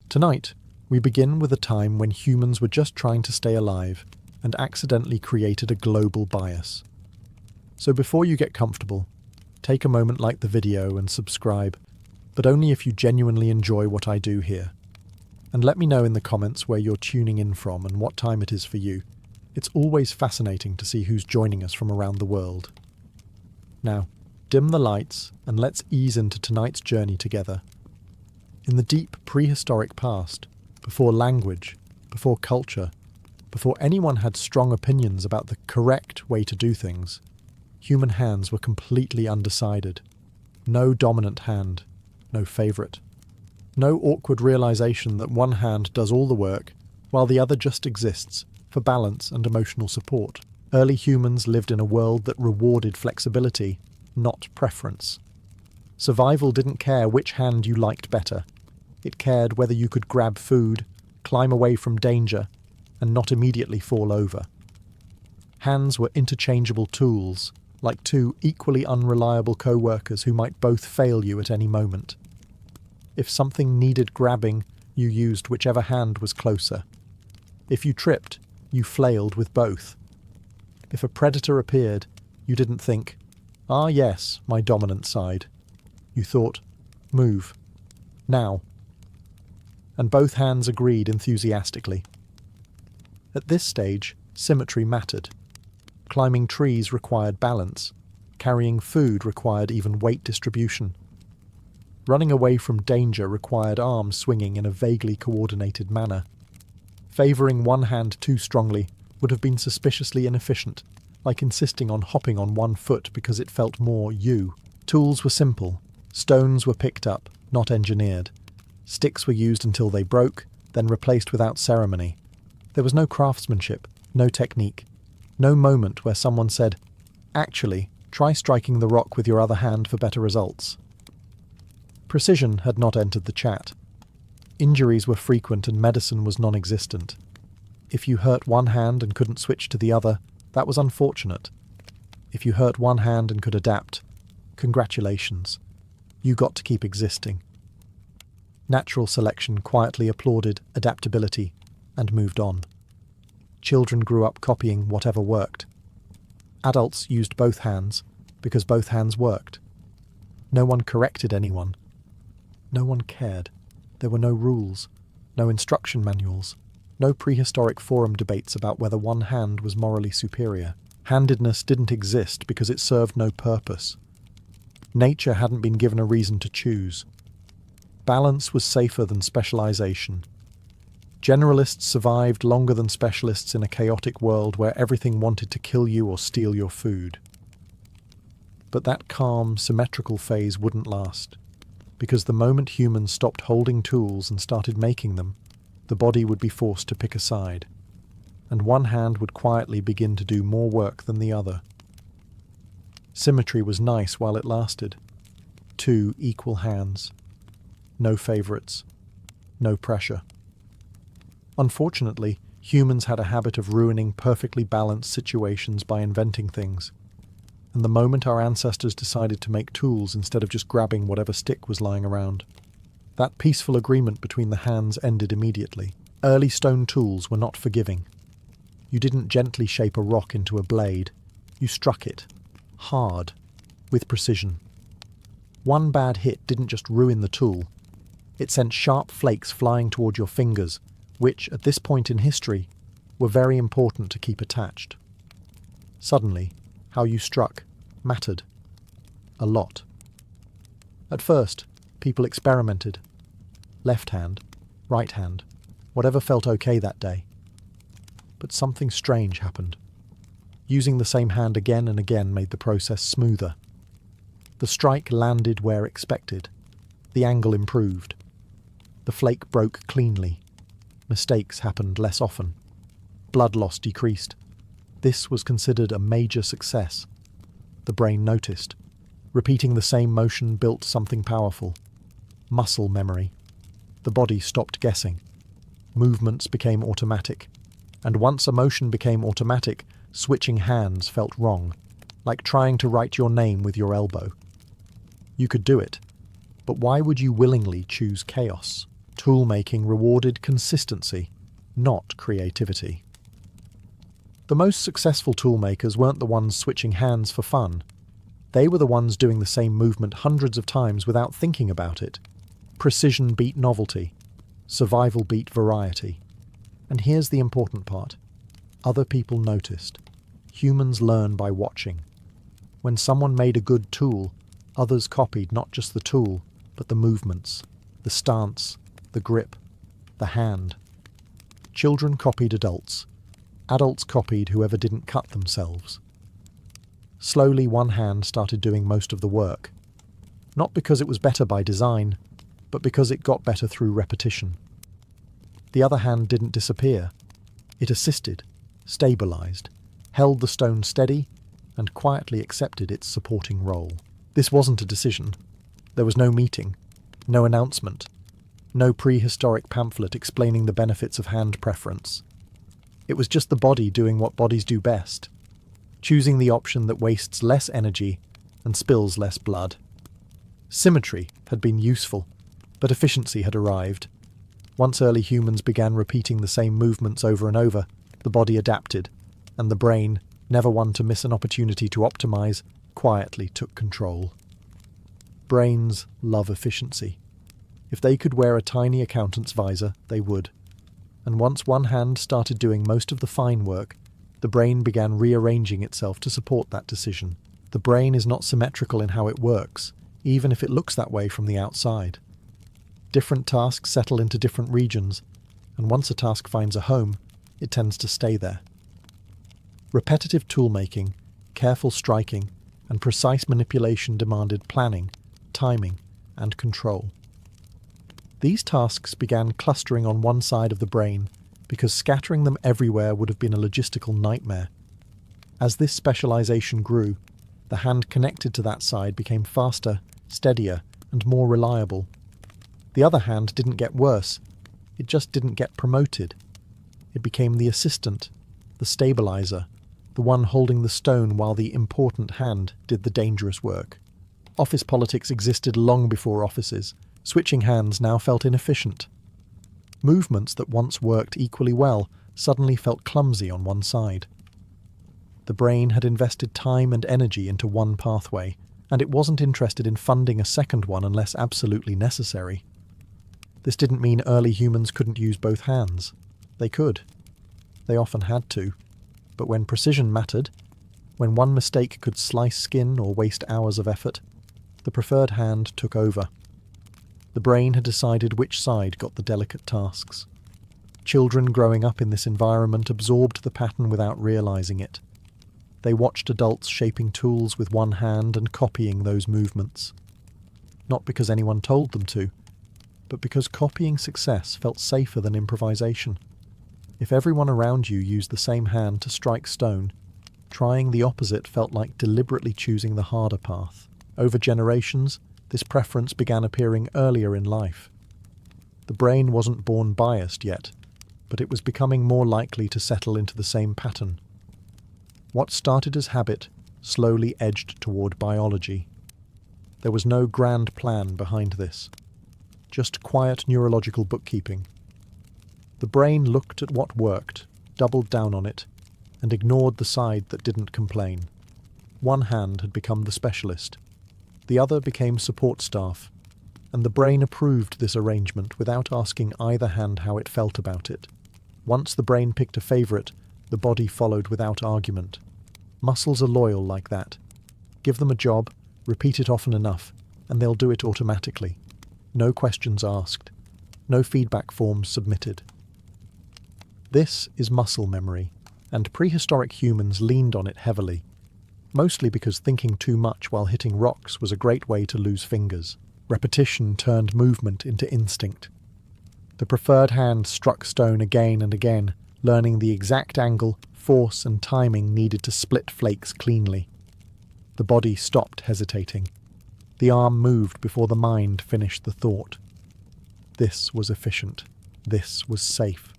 Tonight, we begin with a time when humans were just trying to stay alive and accidentally created a global bias. So before you get comfortable, take a moment, like the video and subscribe, but only if you genuinely enjoy what I do here. And let me know in the comments where you're tuning in from and what time it is for you. It's always fascinating to see who's joining us from around the world. Now, dim the lights and let's ease into tonight's journey together. In the deep prehistoric past, before language, before culture, before anyone had strong opinions about the correct way to do things, human hands were completely undecided. No dominant hand, no favourite. No awkward realisation that one hand does all the work while the other just exists for balance and emotional support. Early humans lived in a world that rewarded flexibility, not preference. Survival didn't care which hand you liked better. It cared whether you could grab food, climb away from danger, and not immediately fall over. Hands were interchangeable tools, like two equally unreliable co-workers who might both fail you at any moment. If something needed grabbing, you used whichever hand was closer. If you tripped, you flailed with both. If a predator appeared, you didn't think, "Ah yes, my dominant side." You thought, "Move. Now." And both hands agreed enthusiastically. At this stage, symmetry mattered. Climbing trees required balance. Carrying food required even weight distribution. Running away from danger required arms swinging in a vaguely coordinated manner. Favouring one hand too strongly would have been suspiciously inefficient, like insisting on hopping on one foot because it felt more you. Tools were simple. Stones were picked up, not engineered. Sticks were used until they broke, then replaced without ceremony. There was no craftsmanship, no technique, no moment where someone said, "Actually, try striking the rock with your other hand for better results." Precision had not entered the chat. Injuries were frequent and medicine was non-existent. If you hurt one hand and couldn't switch to the other, that was unfortunate. If you hurt one hand and could adapt, congratulations. You got to keep existing. Natural selection quietly applauded adaptability and moved on. Children grew up copying whatever worked. Adults used both hands because both hands worked. No one corrected anyone. No one cared. There were no rules, no instruction manuals, no prehistoric forum debates about whether one hand was morally superior. Handedness didn't exist because it served no purpose. Nature hadn't been given a reason to choose. Balance was safer than specialization. Generalists survived longer than specialists in a chaotic world where everything wanted to kill you or steal your food. But that calm, symmetrical phase wouldn't last, because the moment humans stopped holding tools and started making them, the body would be forced to pick a side, and one hand would quietly begin to do more work than the other. Symmetry was nice while it lasted. Two equal hands. No favourites. No pressure. Unfortunately, humans had a habit of ruining perfectly balanced situations by inventing things. And the moment our ancestors decided to make tools instead of just grabbing whatever stick was lying around, that peaceful agreement between the hands ended immediately. Early stone tools were not forgiving. You didn't gently shape a rock into a blade. You struck it. Hard. With precision. One bad hit didn't just ruin the tool. It sent sharp flakes flying toward your fingers, which, at this point in history, were very important to keep attached. Suddenly, how you struck mattered. A lot. At first, people experimented. Left hand, right hand, whatever felt okay that day. But something strange happened. Using the same hand again and again made the process smoother. The strike landed where expected. The angle improved. The flake broke cleanly. Mistakes happened less often. Blood loss decreased. This was considered a major success. The brain noticed. Repeating the same motion built something powerful. Muscle memory. The body stopped guessing. Movements became automatic. And once a motion became automatic, switching hands felt wrong, like trying to write your name with your elbow. You could do it, but why would you willingly choose chaos? Tool-making rewarded consistency, not creativity. The most successful toolmakers weren't the ones switching hands for fun. They were the ones doing the same movement hundreds of times without thinking about it. Precision beat novelty. Survival beat variety. And here's the important part. Other people noticed. Humans learn by watching. When someone made a good tool, others copied not just the tool, but the movements, the stance, the grip, the hand. Children copied adults. Adults copied whoever didn't cut themselves. Slowly, one hand started doing most of the work. Not because it was better by design, but because it got better through repetition. The other hand didn't disappear. It assisted, stabilized, held the stone steady, and quietly accepted its supporting role. This wasn't a decision. There was no meeting, no announcement, no prehistoric pamphlet explaining the benefits of hand preference. It was just the body doing what bodies do best, choosing the option that wastes less energy and spills less blood. Symmetry had been useful, but efficiency had arrived. Once early humans began repeating the same movements over and over, the body adapted, and the brain, never one to miss an opportunity to optimize, quietly took control. Brains love efficiency. If they could wear a tiny accountant's visor, they would. And once one hand started doing most of the fine work, the brain began rearranging itself to support that decision. The brain is not symmetrical in how it works, even if it looks that way from the outside. Different tasks settle into different regions, and once a task finds a home, it tends to stay there. Repetitive tool-making, careful striking, and precise manipulation demanded planning, timing, and control. These tasks began clustering on one side of the brain because scattering them everywhere would have been a logistical nightmare. As this specialization grew, the hand connected to that side became faster, steadier, and more reliable. The other hand didn't get worse, it just didn't get promoted. It became the assistant, the stabilizer, the one holding the stone while the important hand did the dangerous work. Office politics existed long before offices. Switching hands now felt inefficient. Movements that once worked equally well suddenly felt clumsy on one side. The brain had invested time and energy into one pathway, and it wasn't interested in funding a second one unless absolutely necessary. This didn't mean early humans couldn't use both hands. They could. They often had to. But when precision mattered, when one mistake could slice skin or waste hours of effort, the preferred hand took over. The brain had decided which side got the delicate tasks. Children growing up in this environment absorbed the pattern without realizing it. They watched adults shaping tools with one hand and copying those movements. Not because anyone told them to, but because copying success felt safer than improvisation. If everyone around you used the same hand to strike stone, trying the opposite felt like deliberately choosing the harder path. Over generations, this preference began appearing earlier in life. The brain wasn't born biased yet, but it was becoming more likely to settle into the same pattern. What started as habit slowly edged toward biology. There was no grand plan behind this, just quiet neurological bookkeeping. The brain looked at what worked, doubled down on it, and ignored the side that didn't complain. One hand had become the specialist. The other became support staff, and the brain approved this arrangement without asking either hand how it felt about it. Once the brain picked a favourite, the body followed without argument. Muscles are loyal like that. Give them a job, repeat it often enough, and they'll do it automatically. No questions asked. No feedback forms submitted. This is muscle memory, and prehistoric humans leaned on it heavily. Mostly because thinking too much while hitting rocks was a great way to lose fingers. Repetition turned movement into instinct. The preferred hand struck stone again and again, learning the exact angle, force, and timing needed to split flakes cleanly. The body stopped hesitating. The arm moved before the mind finished the thought. This was efficient. This was safe.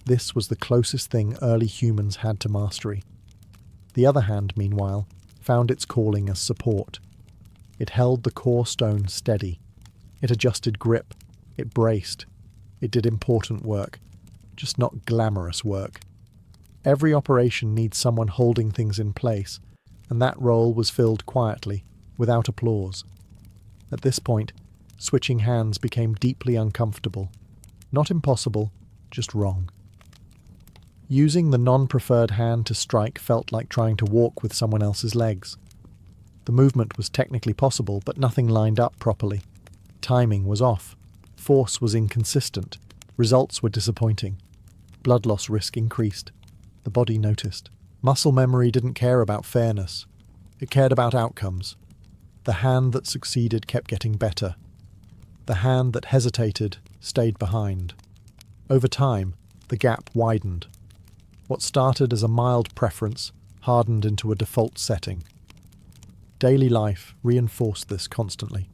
This was the closest thing early humans had to mastery. The other hand, meanwhile, found its calling as support. It held the core stone steady. It adjusted grip. It braced. It did important work, just not glamorous work. Every operation needs someone holding things in place, and that role was filled quietly, without applause. At this point, switching hands became deeply uncomfortable. Not impossible, just wrong. Using the non-preferred hand to strike felt like trying to walk with someone else's legs. The movement was technically possible, but nothing lined up properly. Timing was off. Force was inconsistent. Results were disappointing. Blood loss risk increased. The body noticed. Muscle memory didn't care about fairness. It cared about outcomes. The hand that succeeded kept getting better. The hand that hesitated stayed behind. Over time, the gap widened. What started as a mild preference hardened into a default setting. Daily life reinforced this constantly.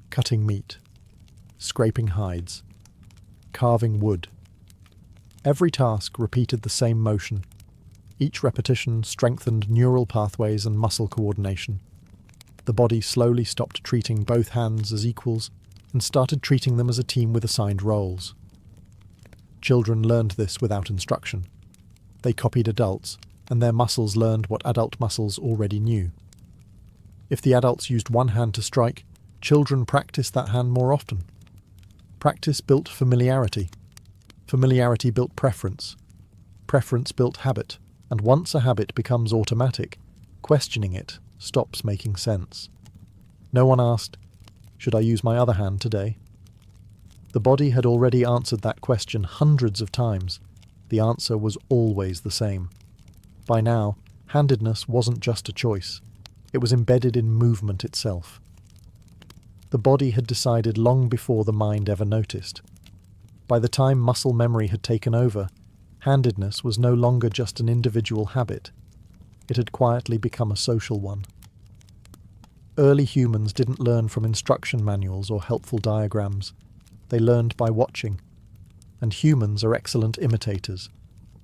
Cutting meat, scraping hides, carving wood. Every task repeated the same motion. Each repetition strengthened neural pathways and muscle coordination. The body slowly stopped treating both hands as equals and started treating them as a team with assigned roles. Children learned this without instruction. They copied adults, and their muscles learned what adult muscles already knew. If the adults used one hand to strike, children practiced that hand more often. Practice built familiarity. Familiarity built preference. Preference built habit, and once a habit becomes automatic, questioning it stops making sense. No one asked, "Should I use my other hand today?" The body had already answered that question hundreds of times. The answer was always the same. By now, handedness wasn't just a choice. It was embedded in movement itself. The body had decided long before the mind ever noticed. By the time muscle memory had taken over, handedness was no longer just an individual habit. It had quietly become a social one. Early humans didn't learn from instruction manuals or helpful diagrams. They learned by watching. And humans are excellent imitators,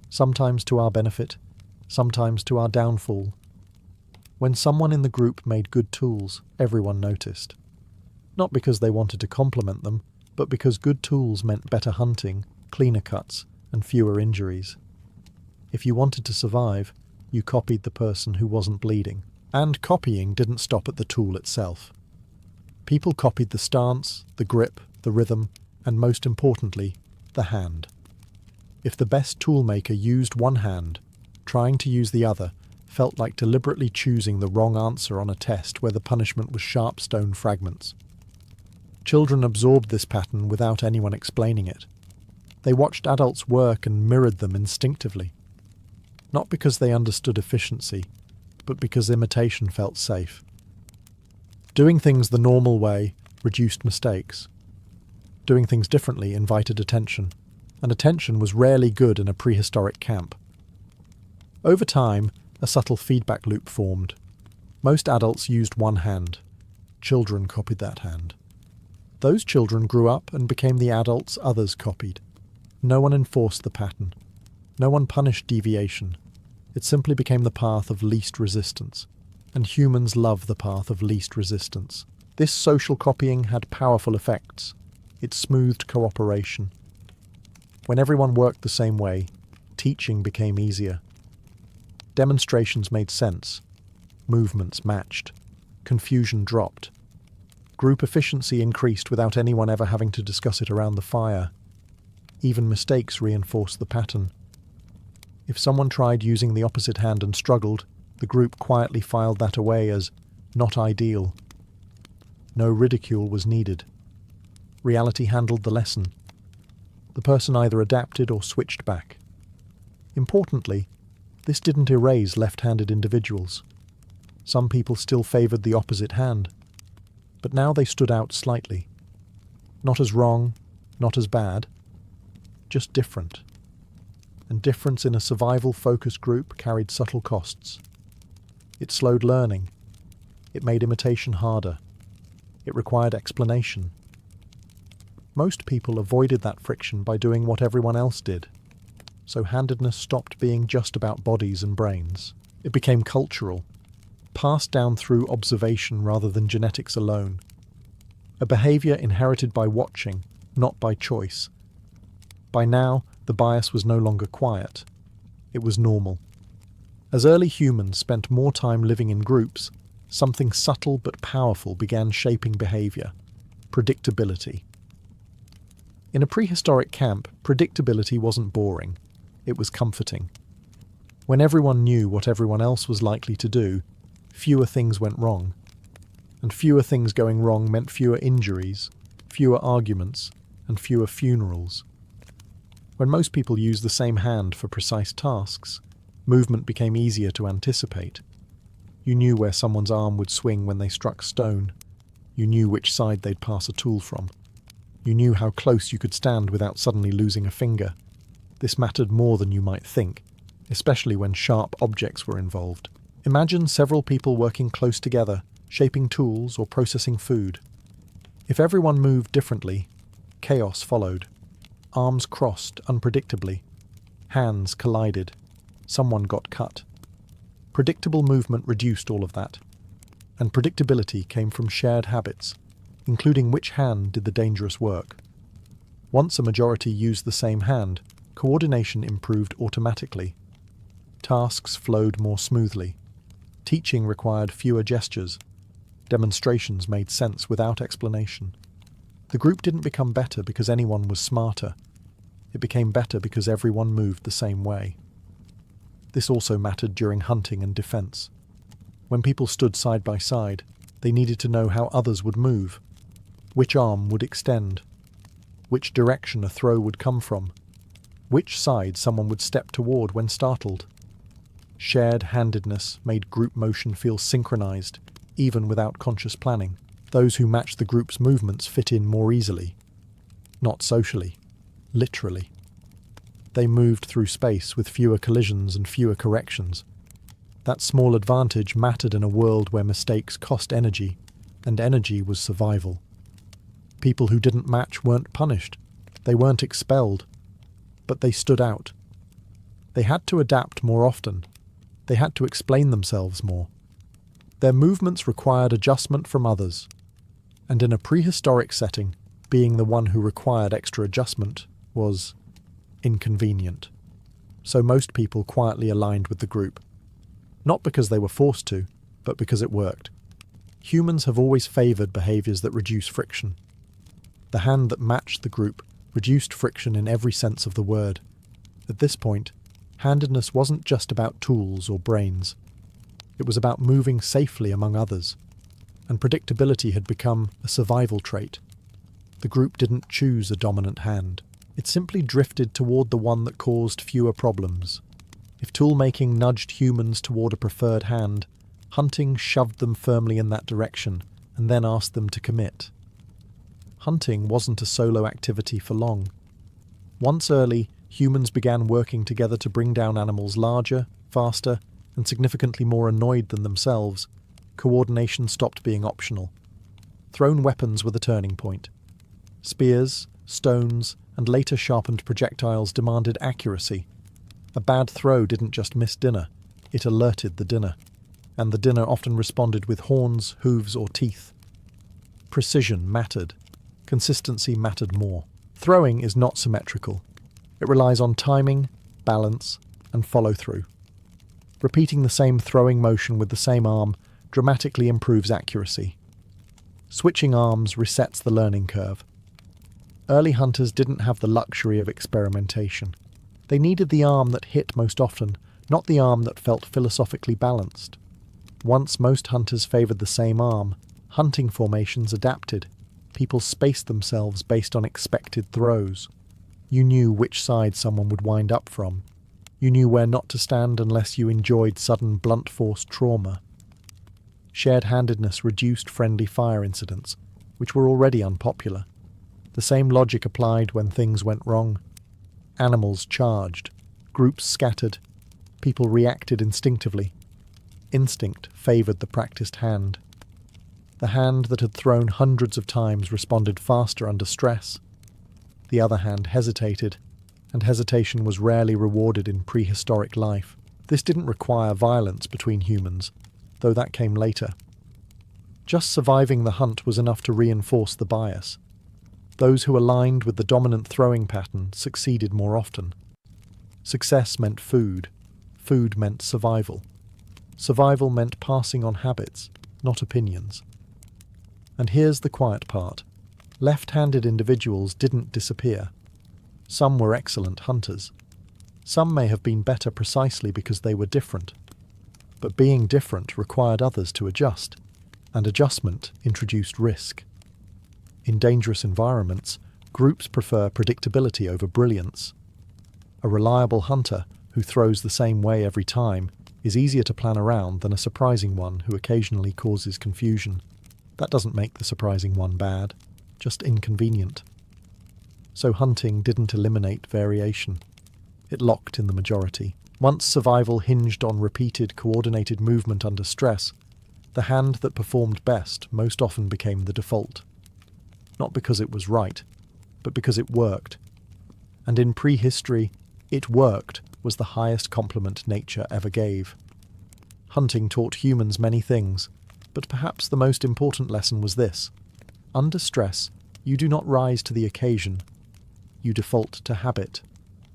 sometimes to our benefit, sometimes to our downfall. When someone in the group made good tools, everyone noticed. Not because they wanted to compliment them, but because good tools meant better hunting, cleaner cuts, and fewer injuries. If you wanted to survive, you copied the person who wasn't bleeding. And copying didn't stop at the tool itself. People copied the stance, the grip, the rhythm, and most importantly, the hand. If the best toolmaker used one hand, trying to use the other felt like deliberately choosing the wrong answer on a test where the punishment was sharp stone fragments. Children absorbed this pattern without anyone explaining it. They watched adults work and mirrored them instinctively. Not because they understood efficiency, but because imitation felt safe. Doing things the normal way reduced mistakes. Doing things differently invited attention, and attention was rarely good in a prehistoric camp. Over time, a subtle feedback loop formed. Most adults used one hand. Children copied that hand. Those children grew up and became the adults others copied. No one enforced the pattern. No one punished deviation. It simply became the path of least resistance. And humans love the path of least resistance. This social copying had powerful effects. It smoothed cooperation. When everyone worked the same way, teaching became easier. Demonstrations made sense. Movements matched. Confusion dropped. Group efficiency increased without anyone ever having to discuss it around the fire. Even mistakes reinforced the pattern. If someone tried using the opposite hand and struggled, the group quietly filed that away as not ideal. No ridicule was needed. Reality handled the lesson. The person either adapted or switched back. Importantly, this didn't erase left-handed individuals. Some people still favoured the opposite hand, but now they stood out slightly. Not as wrong, not as bad, just different. And difference in a survival-focused group carried subtle costs. It slowed learning. It made imitation harder. It required explanation. Most people avoided that friction by doing what everyone else did. So handedness stopped being just about bodies and brains. It became cultural, passed down through observation rather than genetics alone. A behaviour inherited by watching, not by choice, By now, the bias was no longer quiet. It was normal. As early humans spent more time living in groups, something subtle but powerful began shaping behavior: predictability. In a prehistoric camp, predictability wasn't boring. It was comforting. When everyone knew what everyone else was likely to do, fewer things went wrong. And fewer things going wrong meant fewer injuries, fewer arguments, and fewer funerals. When most people used the same hand for precise tasks, movement became easier to anticipate. You knew where someone's arm would swing when they struck stone. You knew which side they'd pass a tool from. You knew how close you could stand without suddenly losing a finger. This mattered more than you might think, especially when sharp objects were involved. Imagine several people working close together, shaping tools or processing food. If everyone moved differently, chaos followed. Arms crossed unpredictably. Hands collided. Someone got cut. Predictable movement reduced all of that. And predictability came from shared habits, including which hand did the dangerous work. Once a majority used the same hand, coordination improved automatically. Tasks flowed more smoothly. Teaching required fewer gestures. Demonstrations made sense without explanation. The group didn't become better because anyone was smarter. It became better because everyone moved the same way. This also mattered during hunting and defense. When people stood side by side, they needed to know how others would move, which arm would extend, which direction a throw would come from, which side someone would step toward when startled. Shared handedness made group motion feel synchronized, even without conscious planning. Those who matched the group's movements fit in more easily. Not socially, literally. They moved through space with fewer collisions and fewer corrections. That small advantage mattered in a world where mistakes cost energy, and energy was survival. People who didn't match weren't punished. They weren't expelled. But they stood out. They had to adapt more often. They had to explain themselves more. Their movements required adjustment from others. And in a prehistoric setting, being the one who required extra adjustment was inconvenient. So most people quietly aligned with the group. Not because they were forced to, but because it worked. Humans have always favoured behaviours that reduce friction. The hand that matched the group reduced friction in every sense of the word. At this point, handedness wasn't just about tools or brains. It was about moving safely among others. And predictability had become a survival trait. The group didn't choose a dominant hand. It simply drifted toward the one that caused fewer problems. If tool-making nudged humans toward a preferred hand, hunting shoved them firmly in that direction and then asked them to commit. Hunting wasn't a solo activity for long. Once early, humans began working together to bring down animals larger, faster, and significantly more annoyed than themselves. Coordination stopped being optional. Thrown weapons were the turning point. Spears, stones, and later sharpened projectiles demanded accuracy. A bad throw didn't just miss dinner, it alerted the dinner. And the dinner often responded with horns, hooves, or teeth. Precision mattered. Consistency mattered more. Throwing is not symmetrical. It relies on timing, balance, and follow-through. Repeating the same throwing motion with the same arm dramatically improves accuracy. Switching arms resets the learning curve. Early hunters didn't have the luxury of experimentation. They needed the arm that hit most often, not the arm that felt philosophically balanced. Once most hunters favoured the same arm, hunting formations adapted. People spaced themselves based on expected throws. You knew which side someone would wind up from. You knew where not to stand unless you enjoyed sudden blunt force trauma. Shared handedness reduced friendly fire incidents, which were already unpopular. The same logic applied when things went wrong. Animals charged, groups scattered, people reacted instinctively. Instinct favoured the practiced hand. The hand that had thrown hundreds of times responded faster under stress. The other hand hesitated, and hesitation was rarely rewarded in prehistoric life. This didn't require violence between humans, though that came later. Just surviving the hunt was enough to reinforce the bias. Those who aligned with the dominant throwing pattern succeeded more often. Success meant food. Food meant survival. Survival meant passing on habits, not opinions. And here's the quiet part. Left-handed individuals didn't disappear. Some were excellent hunters. Some may have been better precisely because they were different. But being different required others to adjust, and adjustment introduced risk. In dangerous environments, groups prefer predictability over brilliance. A reliable hunter who throws the same way every time is easier to plan around than a surprising one who occasionally causes confusion. That doesn't make the surprising one bad, just inconvenient. So hunting didn't eliminate variation. It locked in the majority. Once survival hinged on repeated, coordinated movement under stress, the hand that performed best most often became the default. Not because it was right, but because it worked. And in prehistory, it worked was the highest compliment nature ever gave. Hunting taught humans many things, but perhaps the most important lesson was this. Under stress, you do not rise to the occasion. You default to habit.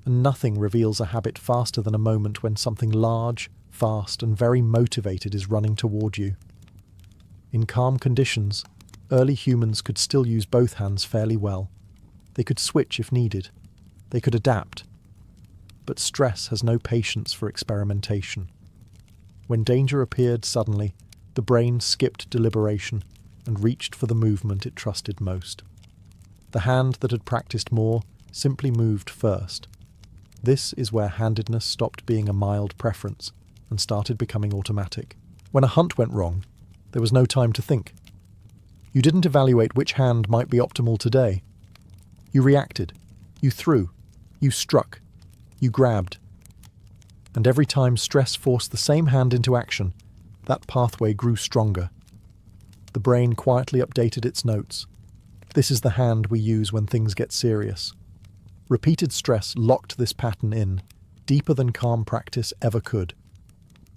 And nothing reveals a habit faster than a moment when something large, fast, and very motivated is running toward you. In calm conditions, early humans could still use both hands fairly well. They could switch if needed. They could adapt. But stress has no patience for experimentation. When danger appeared suddenly, the brain skipped deliberation and reached for the movement it trusted most. The hand that had practiced more simply moved first. This is where handedness stopped being a mild preference and started becoming automatic. When a hunt went wrong, there was no time to think. You didn't evaluate which hand might be optimal today. You reacted. You threw. You struck. You grabbed. And every time stress forced the same hand into action, that pathway grew stronger. The brain quietly updated its notes. This is the hand we use when things get serious. Repeated stress locked this pattern in, deeper than calm practice ever could.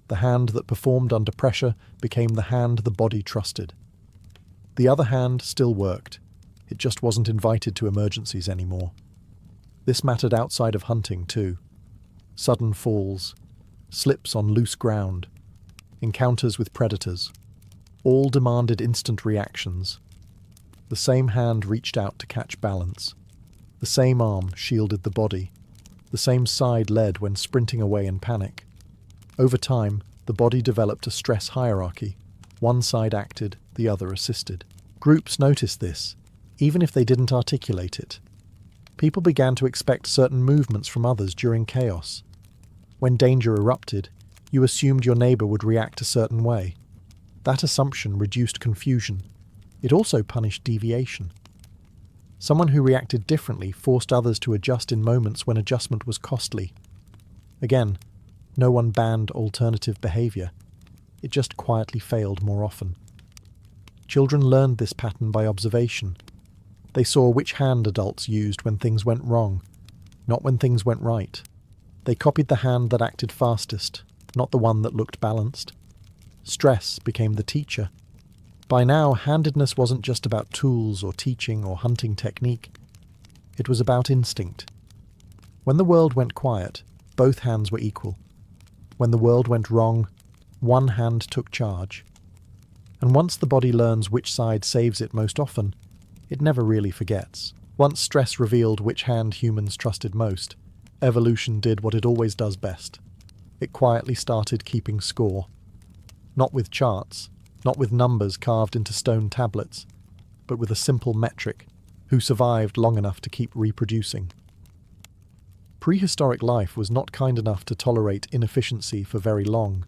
The hand that performed under pressure became the hand the body trusted. The other hand still worked. It just wasn't invited to emergencies anymore. This mattered outside of hunting too. Sudden falls, slips on loose ground, encounters with predators. All demanded instant reactions. The same hand reached out to catch balance. The same arm shielded the body. The same side led when sprinting away in panic. Over time, the body developed a stress hierarchy. One side acted, the other assisted. Groups noticed this, even if they didn't articulate it. People began to expect certain movements from others during chaos. When danger erupted, you assumed your neighbor would react a certain way. That assumption reduced confusion. It also punished deviation. Someone who reacted differently forced others to adjust in moments when adjustment was costly. Again, no one banned alternative behavior. It just quietly failed more often. Children learned this pattern by observation. They saw which hand adults used when things went wrong, not when things went right. They copied the hand that acted fastest, not the one that looked balanced. Stress became the teacher. By now, handedness wasn't just about tools or teaching or hunting technique. It was about instinct. When the world went quiet, both hands were equal. When the world went wrong, one hand took charge. And once the body learns which side saves it most often, it never really forgets. Once stress revealed which hand humans trusted most, evolution did what it always does best. It quietly started keeping score. Not with charts, not with numbers carved into stone tablets, but with a simple metric: who survived long enough to keep reproducing. Prehistoric life was not kind enough to tolerate inefficiency for very long.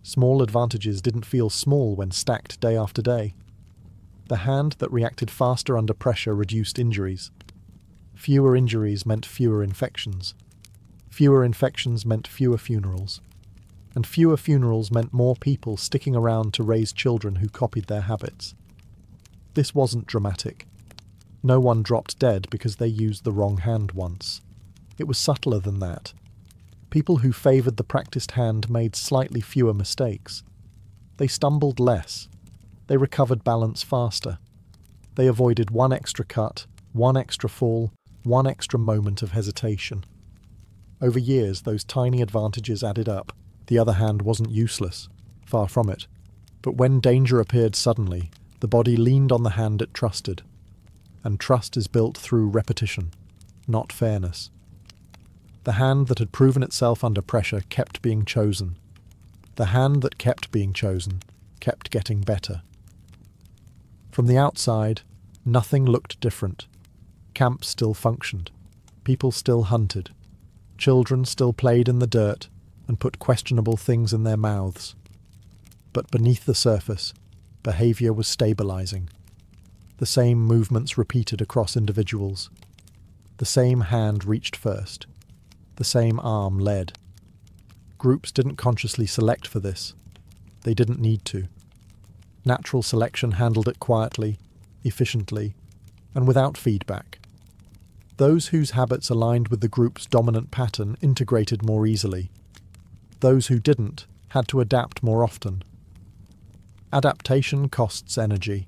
Small advantages didn't feel small when stacked day after day. The hand that reacted faster under pressure reduced injuries. Fewer injuries meant fewer infections. Fewer infections meant fewer funerals. And fewer funerals meant more people sticking around to raise children who copied their habits. This wasn't dramatic. No one dropped dead because they used the wrong hand once. It was subtler than that. People who favoured the practiced hand made slightly fewer mistakes. They stumbled less. They recovered balance faster. They avoided one extra cut, One extra fall, one extra moment of hesitation. Over years, those tiny advantages added up. The other hand wasn't useless, far from it. But when danger appeared suddenly, the body leaned on the hand it trusted. And trust is built through repetition, not fairness. The hand that had proven itself under pressure kept being chosen. The hand that kept being chosen kept getting better. From the outside, nothing looked different. Camp still functioned. People still hunted. Children still played in the dirt and put questionable things in their mouths. But beneath the surface, behaviour was stabilising. The same movements repeated across individuals. The same hand reached first. The same arm led. Groups didn't consciously select for this. They didn't need to. Natural selection handled it quietly, efficiently, and without feedback. Those whose habits aligned with the group's dominant pattern integrated more easily. Those who didn't had to adapt more often. Adaptation costs energy.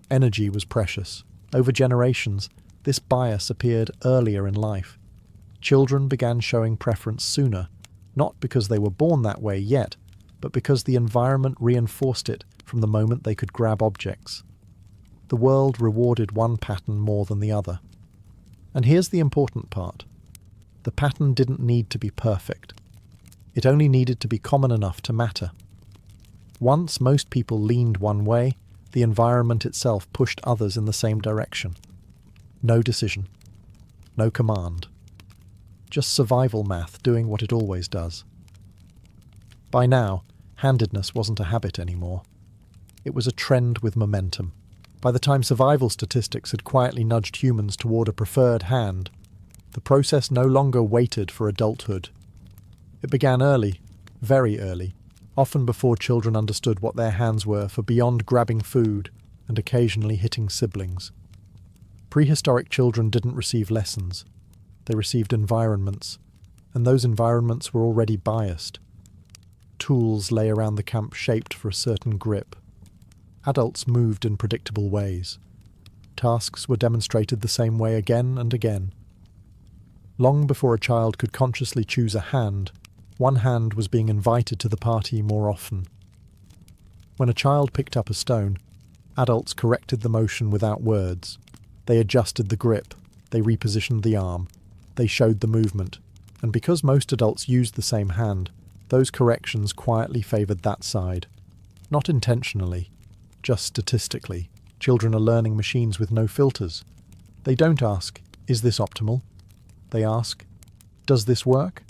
Energy was precious. Over generations, this bias appeared earlier in life. Children began showing preference sooner, not because they were born that way yet, but because the environment reinforced it from the moment they could grab objects. The world rewarded one pattern more than the other. And here's the important part. The pattern didn't need to be perfect. It only needed to be common enough to matter. Once most people leaned one way, the environment itself pushed others in the same direction. No decision. No command. Just survival math doing what it always does. By now, handedness wasn't a habit anymore. It was a trend with momentum. By the time survival statistics had quietly nudged humans toward a preferred hand, the process no longer waited for adulthood. It began early, very early, often before children understood what their hands were for beyond grabbing food and occasionally hitting siblings. Prehistoric children didn't receive lessons. They received environments, and those environments were already biased. Tools lay around the camp shaped for a certain grip. Adults moved in predictable ways. Tasks were demonstrated the same way again and again. Long before a child could consciously choose a hand, one hand was being invited to the party more often. When a child picked up a stone, adults corrected the motion without words. They adjusted the grip, they repositioned the arm, they showed the movement, and because most adults used the same hand, those corrections quietly favoured that side. Not intentionally, just statistically. Children are learning machines with no filters. They don't ask, is this optimal? They ask, does this work?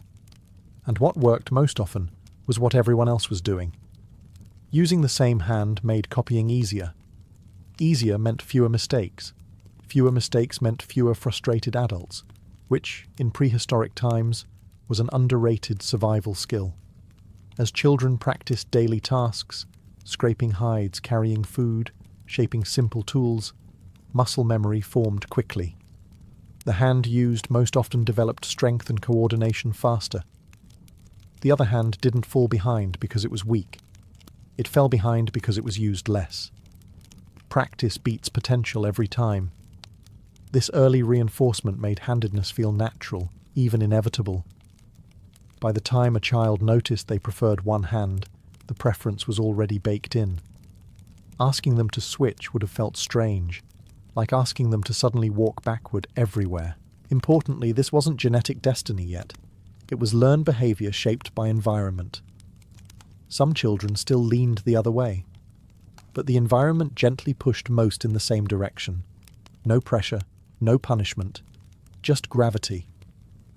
And what worked most often was what everyone else was doing. Using the same hand made copying easier. Easier meant fewer mistakes. Fewer mistakes meant fewer frustrated adults, which, in prehistoric times, was an underrated survival skill. As children practiced daily tasks, scraping hides, carrying food, shaping simple tools, muscle memory formed quickly. The hand used most often developed strength and coordination faster. The other hand didn't fall behind because it was weak. It fell behind because it was used less. Practice beats potential every time. This early reinforcement made handedness feel natural, even inevitable. By the time a child noticed they preferred one hand, the preference was already baked in. Asking them to switch would have felt strange, like asking them to suddenly walk backward everywhere. Importantly, this wasn't genetic destiny yet. It was learned behaviour shaped by environment. Some children still leaned the other way, but the environment gently pushed most in the same direction. No pressure, no punishment, just gravity.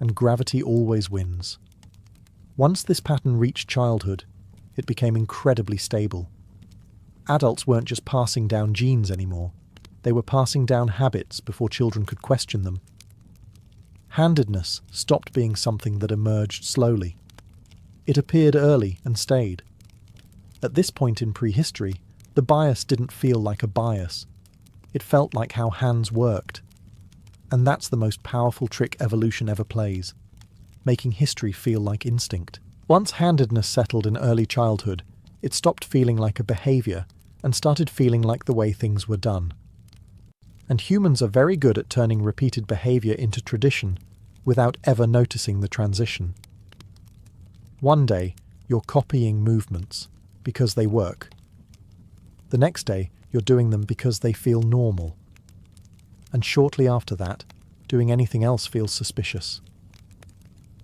And gravity always wins. Once this pattern reached childhood, it became incredibly stable. Adults weren't just passing down genes anymore. They were passing down habits before children could question them. Handedness stopped being something that emerged slowly. It appeared early and stayed. At this point in prehistory, the bias didn't feel like a bias. It felt like how hands worked. And that's the most powerful trick evolution ever plays, making history feel like instinct. Once handedness settled in early childhood, it stopped feeling like a behaviour and started feeling like the way things were done. And humans are very good at turning repeated behavior into tradition without ever noticing the transition. One day, you're copying movements because they work. The next day, you're doing them because they feel normal. And shortly after that, doing anything else feels suspicious.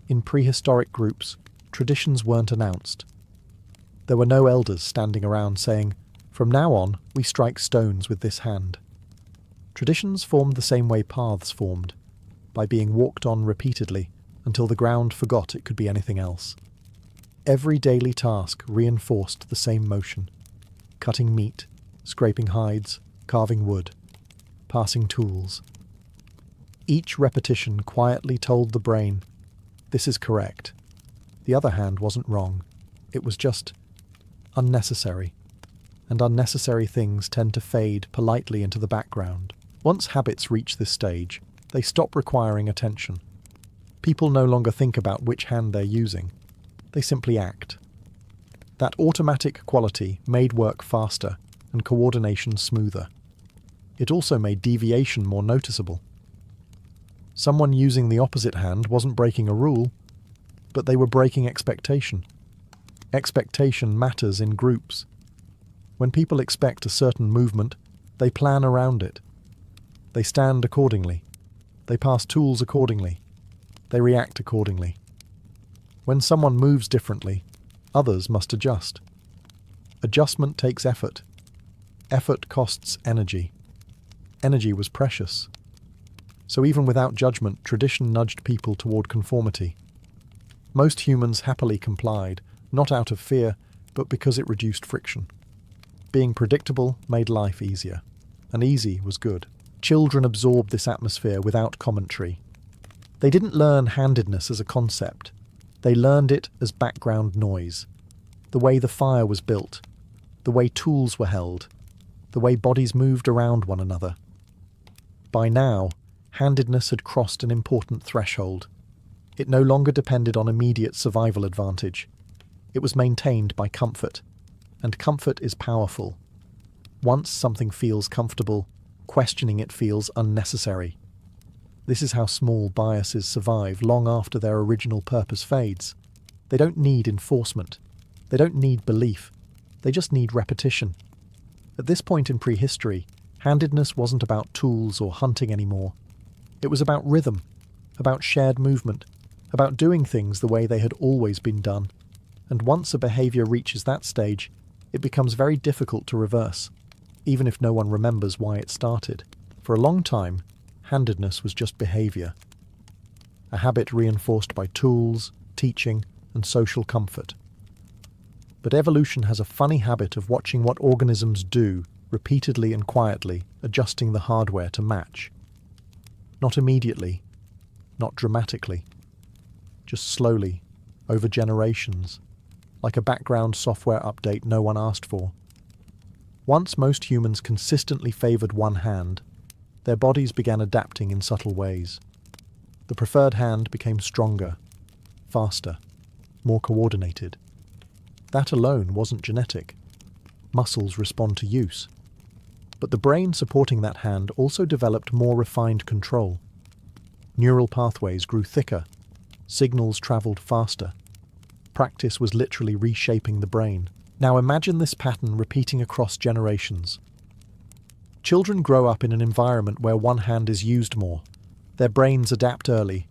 In prehistoric groups, traditions weren't announced. There were no elders standing around saying, "From now on, we strike stones with this hand." Traditions formed the same way paths formed, by being walked on repeatedly until the ground forgot it could be anything else. Every daily task reinforced the same motion: cutting meat, scraping hides, carving wood, passing tools. Each repetition quietly told the brain, "This is correct." The other hand wasn't wrong. It was just unnecessary. And unnecessary things tend to fade politely into the background. Once habits reach this stage, they stop requiring attention. People no longer think about which hand they're using. They simply act. That automatic quality made work faster and coordination smoother. It also made deviation more noticeable. Someone using the opposite hand wasn't breaking a rule, but they were breaking expectation. Expectation matters in groups. When people expect a certain movement, they plan around it. They stand accordingly. They pass tools accordingly. They react accordingly. When someone moves differently, others must adjust. Adjustment takes effort. Effort costs energy. Energy was precious. So even without judgment, tradition nudged people toward conformity. Most humans happily complied, not out of fear, but because it reduced friction. Being predictable made life easier, and easy was good. Children absorbed this atmosphere without commentary. They didn't learn handedness as a concept. They learned it as background noise. The way the fire was built, the way tools were held, the way bodies moved around one another. By now, handedness had crossed an important threshold. It no longer depended on immediate survival advantage. It was maintained by comfort, and comfort is powerful. Once something feels comfortable, questioning it feels unnecessary. This is how small biases survive long after their original purpose fades. They don't need enforcement. They don't need belief. They just need repetition. At this point in prehistory, handedness wasn't about tools or hunting anymore. It was about rhythm, about shared movement, about doing things the way they had always been done. And once a behavior reaches that stage, it becomes very difficult to reverse, even if no one remembers why it started. For a long time, handedness was just behavior. A habit reinforced by tools, teaching, and social comfort. But evolution has a funny habit of watching what organisms do, repeatedly and quietly, adjusting the hardware to match. Not immediately, not dramatically, just slowly, over generations, like a background software update no one asked for. Once most humans consistently favored one hand, their bodies began adapting in subtle ways. The preferred hand became stronger, faster, more coordinated. That alone wasn't genetic. Muscles respond to use. But the brain supporting that hand also developed more refined control. Neural pathways grew thicker. Signals traveled faster. Practice was literally reshaping the brain. Now imagine this pattern repeating across generations. Children grow up in an environment where one hand is used more. Their brains adapt early.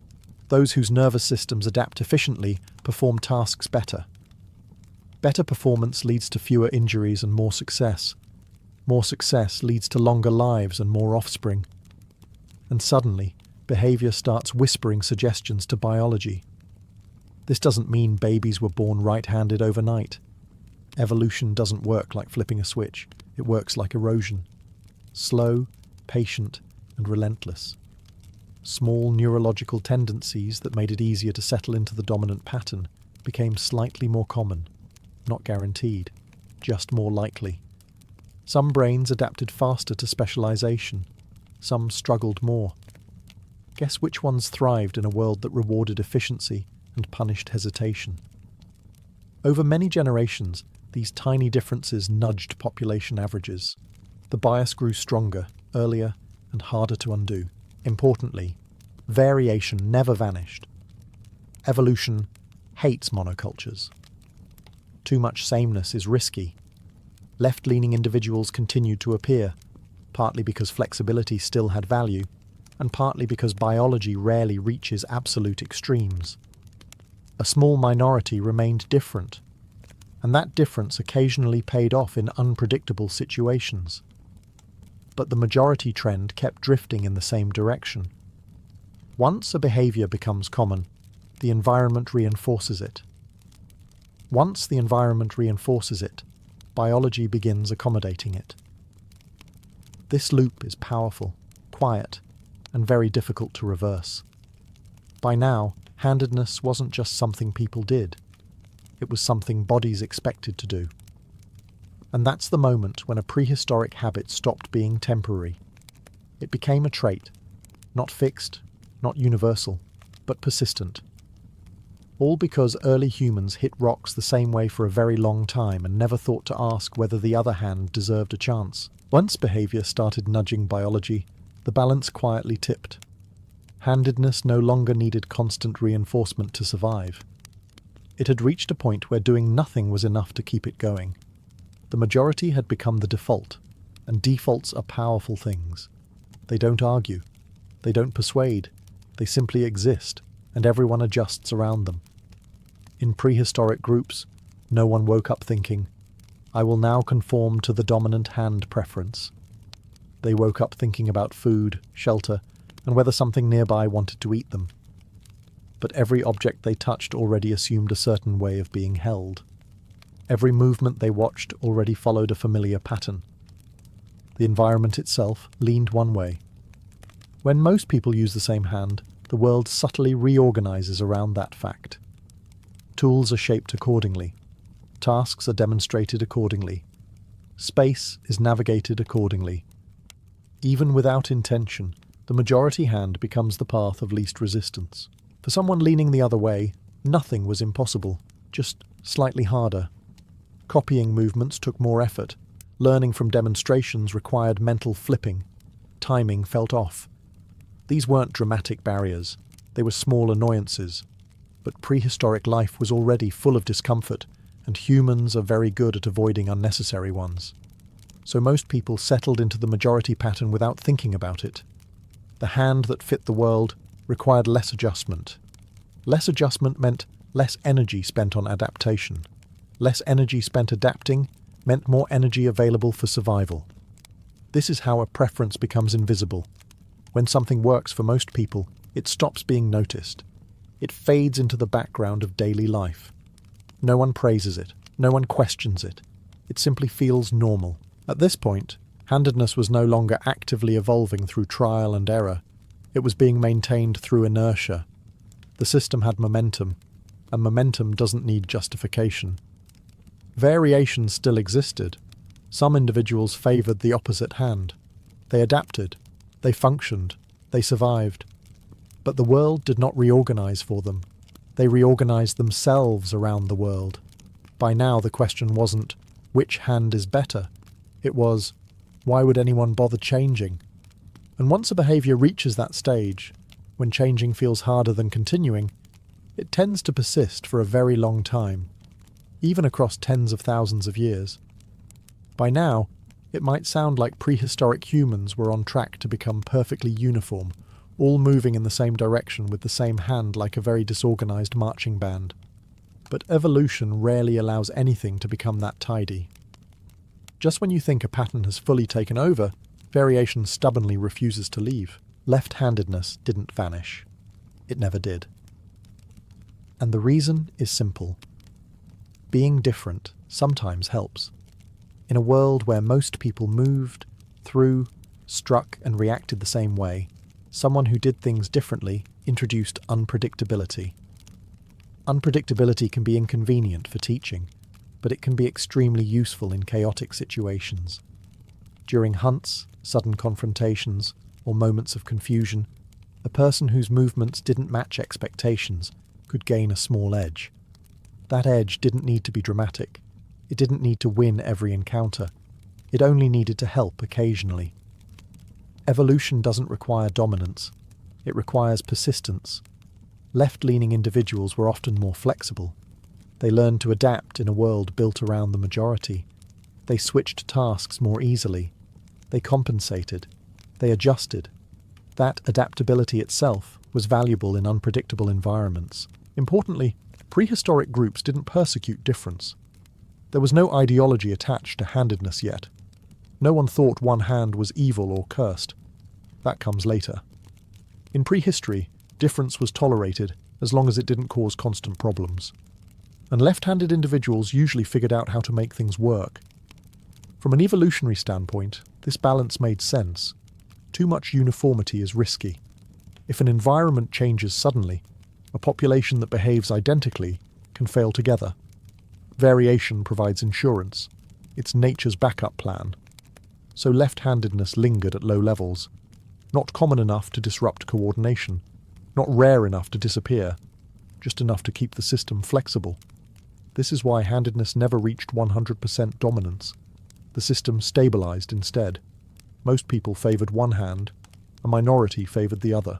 Those whose nervous systems adapt efficiently perform tasks better. Better performance leads to fewer injuries and more success. More success leads to longer lives and more offspring. And suddenly, behavior starts whispering suggestions to biology. This doesn't mean babies were born right-handed overnight. Evolution doesn't work like flipping a switch. It works like erosion. Slow, patient, and relentless. Small neurological tendencies that made it easier to settle into the dominant pattern became slightly more common. Not guaranteed, just more likely. Some brains adapted faster to specialization. Some struggled more. Guess which ones thrived in a world that rewarded efficiency and punished hesitation? Over many generations, these tiny differences nudged population averages. The bias grew stronger, earlier, and harder to undo. Importantly, variation never vanished. Evolution hates monocultures. Too much sameness is risky. Left-leaning individuals continued to appear, partly because flexibility still had value, and partly because biology rarely reaches absolute extremes. A small minority remained different, and that difference occasionally paid off in unpredictable situations. But the majority trend kept drifting in the same direction. Once a behavior becomes common, the environment reinforces it. Once the environment reinforces it, biology begins accommodating it. This loop is powerful, quiet, and very difficult to reverse. By now, handedness wasn't just something people did. It was something bodies expected to do. And that's the moment when a prehistoric habit stopped being temporary. It became a trait, not fixed, not universal, but persistent. All because early humans hit rocks the same way for a very long time and never thought to ask whether the other hand deserved a chance. Once behavior started nudging biology, the balance quietly tipped. Handedness no longer needed constant reinforcement to survive. It had reached a point where doing nothing was enough to keep it going. The majority had become the default, and defaults are powerful things. They don't argue. They don't persuade. They simply exist, and everyone adjusts around them. In prehistoric groups, no one woke up thinking, "I will now conform to the dominant hand preference." They woke up thinking about food, shelter, and whether something nearby wanted to eat them. But every object they touched already assumed a certain way of being held. Every movement they watched already followed a familiar pattern. The environment itself leaned one way. When most people use the same hand, the world subtly reorganizes around that fact. Tools are shaped accordingly. Tasks are demonstrated accordingly. Space is navigated accordingly. Even without intention, the majority hand becomes the path of least resistance. For someone leaning the other way, nothing was impossible, just slightly harder. Copying movements took more effort. Learning from demonstrations required mental flipping. Timing felt off. These weren't dramatic barriers. They were small annoyances. But prehistoric life was already full of discomfort, and humans are very good at avoiding unnecessary ones. So most people settled into the majority pattern without thinking about it. The hand that fit the world required less adjustment. Less adjustment meant less energy spent on adaptation. Less energy spent adapting meant more energy available for survival. This is how a preference becomes invisible. When something works for most people, it stops being noticed. It fades into the background of daily life. No one praises it. No one questions it. It simply feels normal. At this point, handedness was no longer actively evolving through trial and error. It was being maintained through inertia. The system had momentum, and momentum doesn't need justification. Variation still existed. Some individuals favoured the opposite hand. They adapted. They functioned. They survived. But the world did not reorganize for them. They reorganized themselves around the world. By now the question wasn't, which hand is better? It was, why would anyone bother changing? And once a behaviour reaches that stage, when changing feels harder than continuing, it tends to persist for a very long time, even across tens of thousands of years. By now, it might sound like prehistoric humans were on track to become perfectly uniform, all moving in the same direction with the same hand like a very disorganized marching band. But evolution rarely allows anything to become that tidy. Just when you think a pattern has fully taken over, variation stubbornly refuses to leave. Left-handedness didn't vanish. It never did. And the reason is simple. Being different sometimes helps. In a world where most people moved, threw, struck and reacted the same way, someone who did things differently introduced unpredictability. Unpredictability can be inconvenient for teaching, but it can be extremely useful in chaotic situations. During hunts, sudden confrontations, or moments of confusion, a person whose movements didn't match expectations could gain a small edge. That edge didn't need to be dramatic. It didn't need to win every encounter. It only needed to help occasionally. Evolution doesn't require dominance. It requires persistence. Left-leaning individuals were often more flexible. They learned to adapt in a world built around the majority. They switched tasks more easily. They compensated. They adjusted. That adaptability itself was valuable in unpredictable environments. Importantly, prehistoric groups didn't persecute difference. There was no ideology attached to handedness yet. No one thought one hand was evil or cursed. That comes later. In prehistory, difference was tolerated as long as it didn't cause constant problems. And left-handed individuals usually figured out how to make things work. From an evolutionary standpoint, this balance made sense. Too much uniformity is risky. If an environment changes suddenly, a population that behaves identically can fail together. Variation provides insurance. It's nature's backup plan. So left-handedness lingered at low levels, not common enough to disrupt coordination, not rare enough to disappear, just enough to keep the system flexible. This is why handedness never reached 100% dominance. The system stabilized instead. Most people favored one hand, a minority favored the other.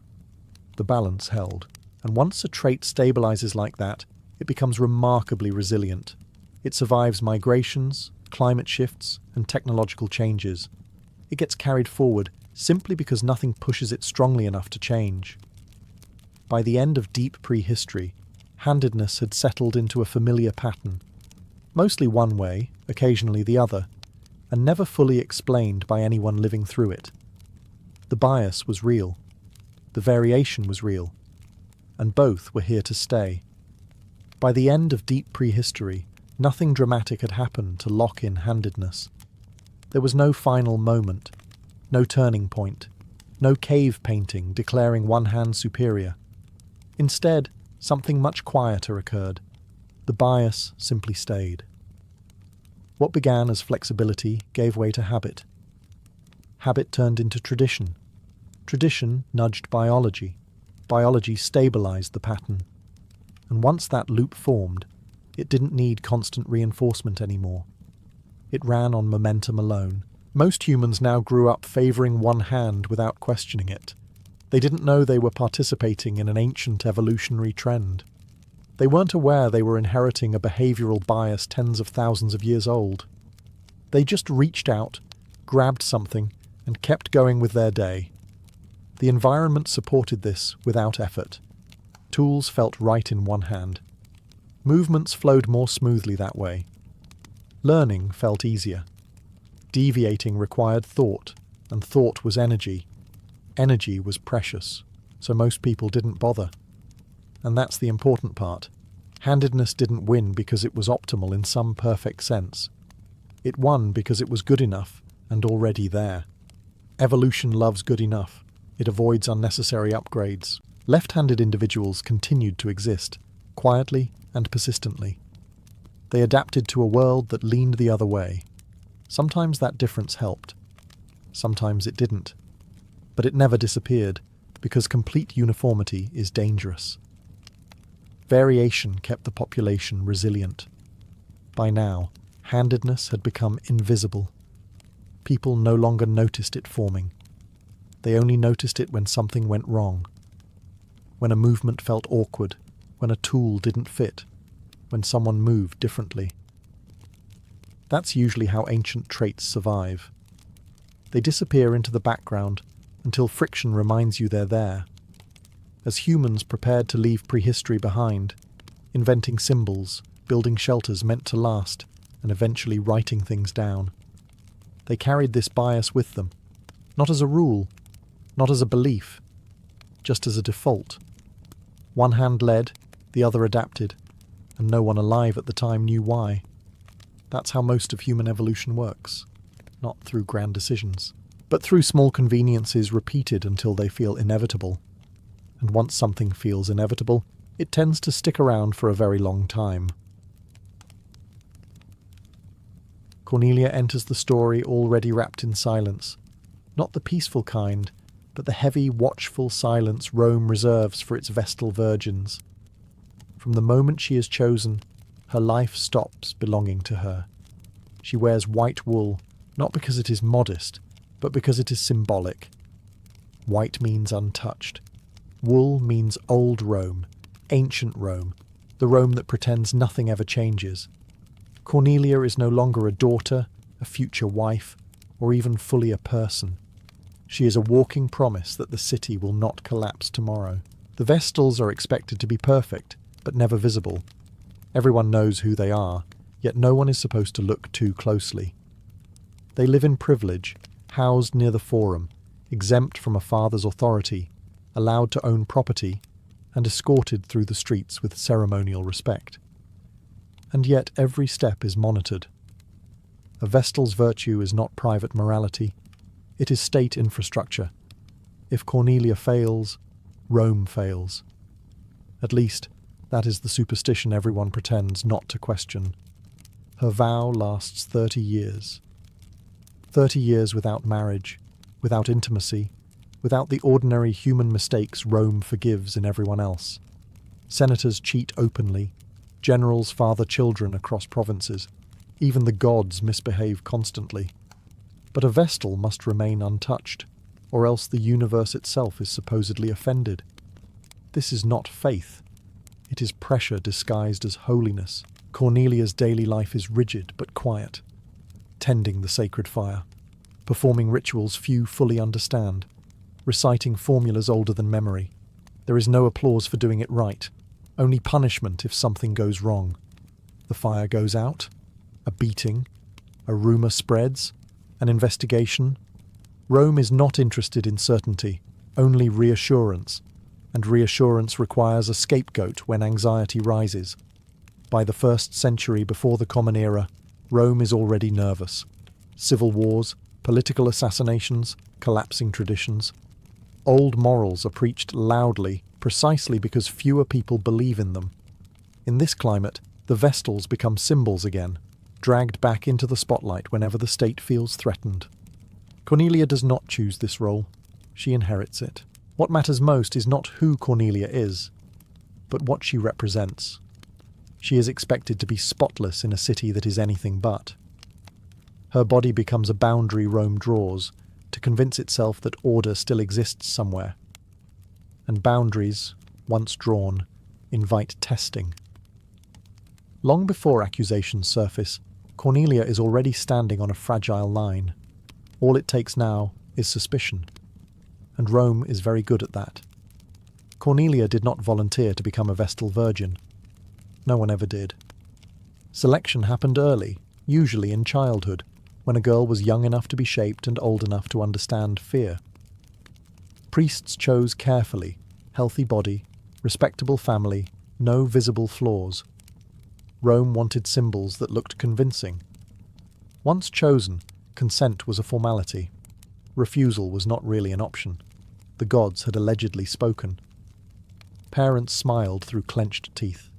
The balance held. And once a trait stabilizes like that, it becomes remarkably resilient. It survives migrations, climate shifts, and technological changes. It gets carried forward simply because nothing pushes it strongly enough to change. By the end of deep prehistory, handedness had settled into a familiar pattern, mostly one way, occasionally the other, and never fully explained by anyone living through it. The bias was real. The variation was real. And both were here to stay. By the end of deep prehistory, nothing dramatic had happened to lock in handedness. There was no final moment, no turning point, no cave painting declaring one hand superior. Instead, something much quieter occurred. The bias simply stayed. What began as flexibility gave way to habit. Habit turned into tradition. Tradition nudged biology. Biology stabilized the pattern. And once that loop formed, it didn't need constant reinforcement anymore. It ran on momentum alone. Most humans now grew up favoring one hand without questioning it. They didn't know they were participating in an ancient evolutionary trend. They weren't aware they were inheriting a behavioral bias tens of thousands of years old. They just reached out, grabbed something, and kept going with their day. The environment supported this without effort. Tools felt right in one hand. Movements flowed more smoothly that way. Learning felt easier. Deviating required thought, and thought was energy. Energy was precious, so most people didn't bother. And that's the important part. Handedness didn't win because it was optimal in some perfect sense. It won because it was good enough and already there. Evolution loves good enough. It avoids unnecessary upgrades. Left-handed individuals continued to exist, quietly and persistently. They adapted to a world that leaned the other way. Sometimes that difference helped. Sometimes it didn't. But it never disappeared, because complete uniformity is dangerous. Variation kept the population resilient. By now, handedness had become invisible. People no longer noticed it forming. They only noticed it when something went wrong. When a movement felt awkward, when a tool didn't fit, when someone moved differently. That's usually how ancient traits survive. They disappear into the background until friction reminds you they're there. As humans prepared to leave prehistory behind, inventing symbols, building shelters meant to last, and eventually writing things down, they carried this bias with them, not as a rule, not as a belief, just as a default. One hand led, the other adapted, and no one alive at the time knew why. That's how most of human evolution works, not through grand decisions, but through small conveniences repeated until they feel inevitable. And once something feels inevitable, it tends to stick around for a very long time. Cornelia enters the story already wrapped in silence, not the peaceful kind, but the heavy, watchful silence Rome reserves for its Vestal virgins. From the moment she is chosen, her life stops belonging to her. She wears white wool, not because it is modest, but because it is symbolic. White means untouched. Wool means old Rome, ancient Rome, the Rome that pretends nothing ever changes. Cornelia is no longer a daughter, a future wife, or even fully a person. She is a walking promise that the city will not collapse tomorrow. The Vestals are expected to be perfect, but never visible. Everyone knows who they are, yet no one is supposed to look too closely. They live in privilege, housed near the Forum, exempt from a father's authority, allowed to own property, and escorted through the streets with ceremonial respect. And yet every step is monitored. A Vestal's virtue is not private morality, it is state infrastructure. If Cornelia fails, Rome fails. At least, that is the superstition everyone pretends not to question. Her vow lasts 30 years. 30 years without marriage, without intimacy, without the ordinary human mistakes Rome forgives in everyone else. Senators cheat openly, generals father children across provinces, even the gods misbehave constantly. But a Vestal must remain untouched, or else the universe itself is supposedly offended. This is not faith. It is pressure disguised as holiness. Cornelia's daily life is rigid but quiet, tending the sacred fire, performing rituals few fully understand, reciting formulas older than memory. There is no applause for doing it right, only punishment if something goes wrong. The fire goes out, a beating, a rumor spreads, an investigation. Rome is not interested in certainty, only reassurance, and reassurance requires a scapegoat when anxiety rises. By the 1st century before the Common Era, Rome is already nervous. Civil wars, political assassinations, collapsing traditions. Old morals are preached loudly precisely because fewer people believe in them. In this climate, the Vestals become symbols again, dragged back into the spotlight whenever the state feels threatened. Cornelia does not choose this role. She inherits it. What matters most is not who Cornelia is, but what she represents. She is expected to be spotless in a city that is anything but. Her body becomes a boundary Rome draws to convince itself that order still exists somewhere. And boundaries, once drawn, invite testing. Long before accusations surface, Cornelia is already standing on a fragile line. All it takes now is suspicion. And Rome is very good at that. Cornelia did not volunteer to become a Vestal virgin. No one ever did. Selection happened early, usually in childhood, when a girl was young enough to be shaped and old enough to understand fear. Priests chose carefully, healthy body, respectable family, no visible flaws. Rome wanted symbols that looked convincing. Once chosen, consent was a formality. Refusal was not really an option. The gods had allegedly spoken. Parents smiled through clenched teeth.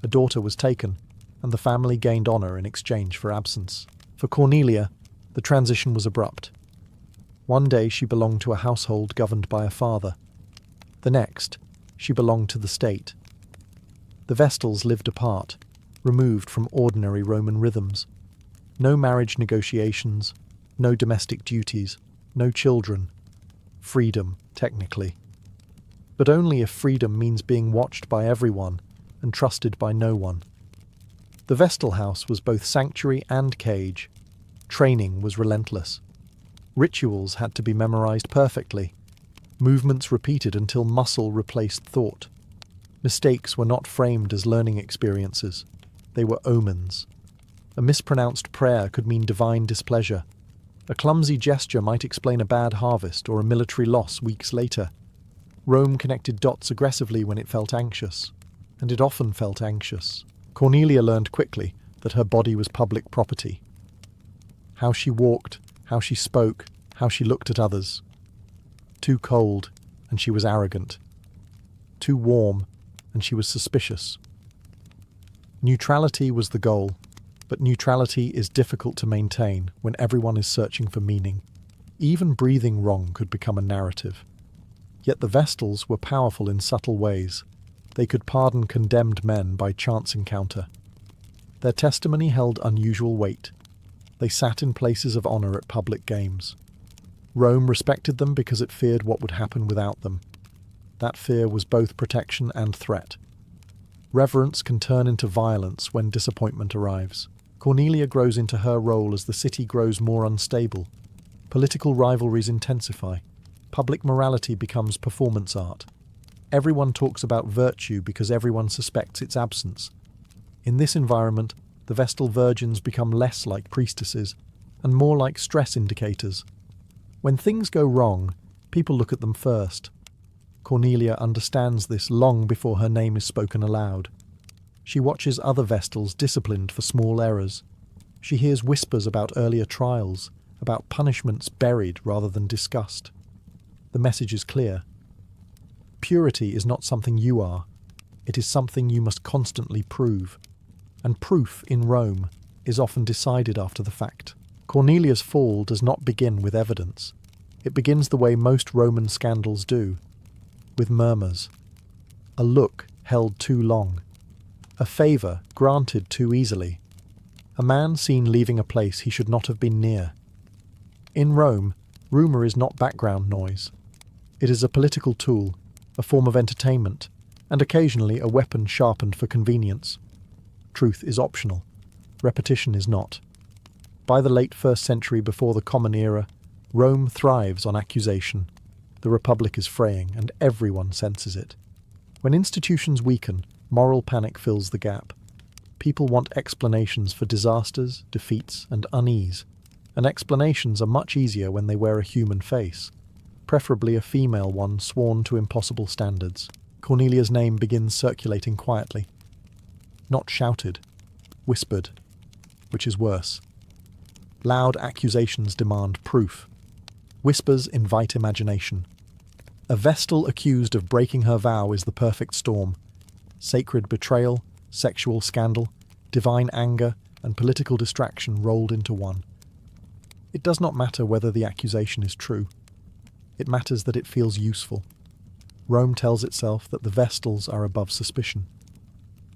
A daughter was taken, and the family gained honour in exchange for absence. For Cornelia, the transition was abrupt. One day she belonged to a household governed by a father. The next, she belonged to the state. The Vestals lived apart, removed from ordinary Roman rhythms. No marriage negotiations, no domestic duties, no children. Freedom, technically. But only if freedom means being watched by everyone and trusted by no one. The Vestal house was both sanctuary and cage. Training was relentless. Rituals had to be memorized perfectly. Movements repeated until muscle replaced thought. Mistakes were not framed as learning experiences. They were omens. A mispronounced prayer could mean divine displeasure. A clumsy gesture might explain a bad harvest or a military loss weeks later. Rome connected dots aggressively when it felt anxious, and it often felt anxious. Cornelia learned quickly that her body was public property. How she walked, how she spoke, how she looked at others. Too cold, and she was arrogant. Too warm, and she was suspicious. Neutrality was the goal, but neutrality is difficult to maintain when everyone is searching for meaning. Even breathing wrong could become a narrative. Yet the Vestals were powerful in subtle ways. They could pardon condemned men by chance encounter. Their testimony held unusual weight. They sat in places of honor at public games. Rome respected them because it feared what would happen without them. That fear was both protection and threat. Reverence can turn into violence when disappointment arrives. Cornelia grows into her role as the city grows more unstable. Political rivalries intensify. Public morality becomes performance art. Everyone talks about virtue because everyone suspects its absence. In this environment, the Vestal virgins become less like priestesses and more like stress indicators. When things go wrong, people look at them first. Cornelia understands this long before her name is spoken aloud. She watches other Vestals disciplined for small errors. She hears whispers about earlier trials, about punishments buried rather than discussed. The message is clear. Purity is not something you are. It is something you must constantly prove. And proof in Rome is often decided after the fact. Cornelia's fall does not begin with evidence. It begins the way most Roman scandals do, with murmurs. A look held too long. A favour granted too easily. A man seen leaving a place he should not have been near. In Rome, rumour is not background noise. It is a political tool, a form of entertainment, and occasionally a weapon sharpened for convenience. Truth is optional. Repetition is not. By the late 1st century before the Common Era, Rome thrives on accusation. The Republic is fraying, and everyone senses it. When institutions weaken, moral panic fills the gap. People want explanations for disasters, defeats, and unease. And explanations are much easier when they wear a human face, preferably a female one sworn to impossible standards. Cornelia's name begins circulating quietly. Not shouted, whispered, which is worse. Loud accusations demand proof. Whispers invite imagination. A Vestal accused of breaking her vow is the perfect storm. Sacred betrayal, sexual scandal, divine anger, and political distraction rolled into one. It does not matter whether the accusation is true. It matters that it feels useful. Rome tells itself that the Vestals are above suspicion.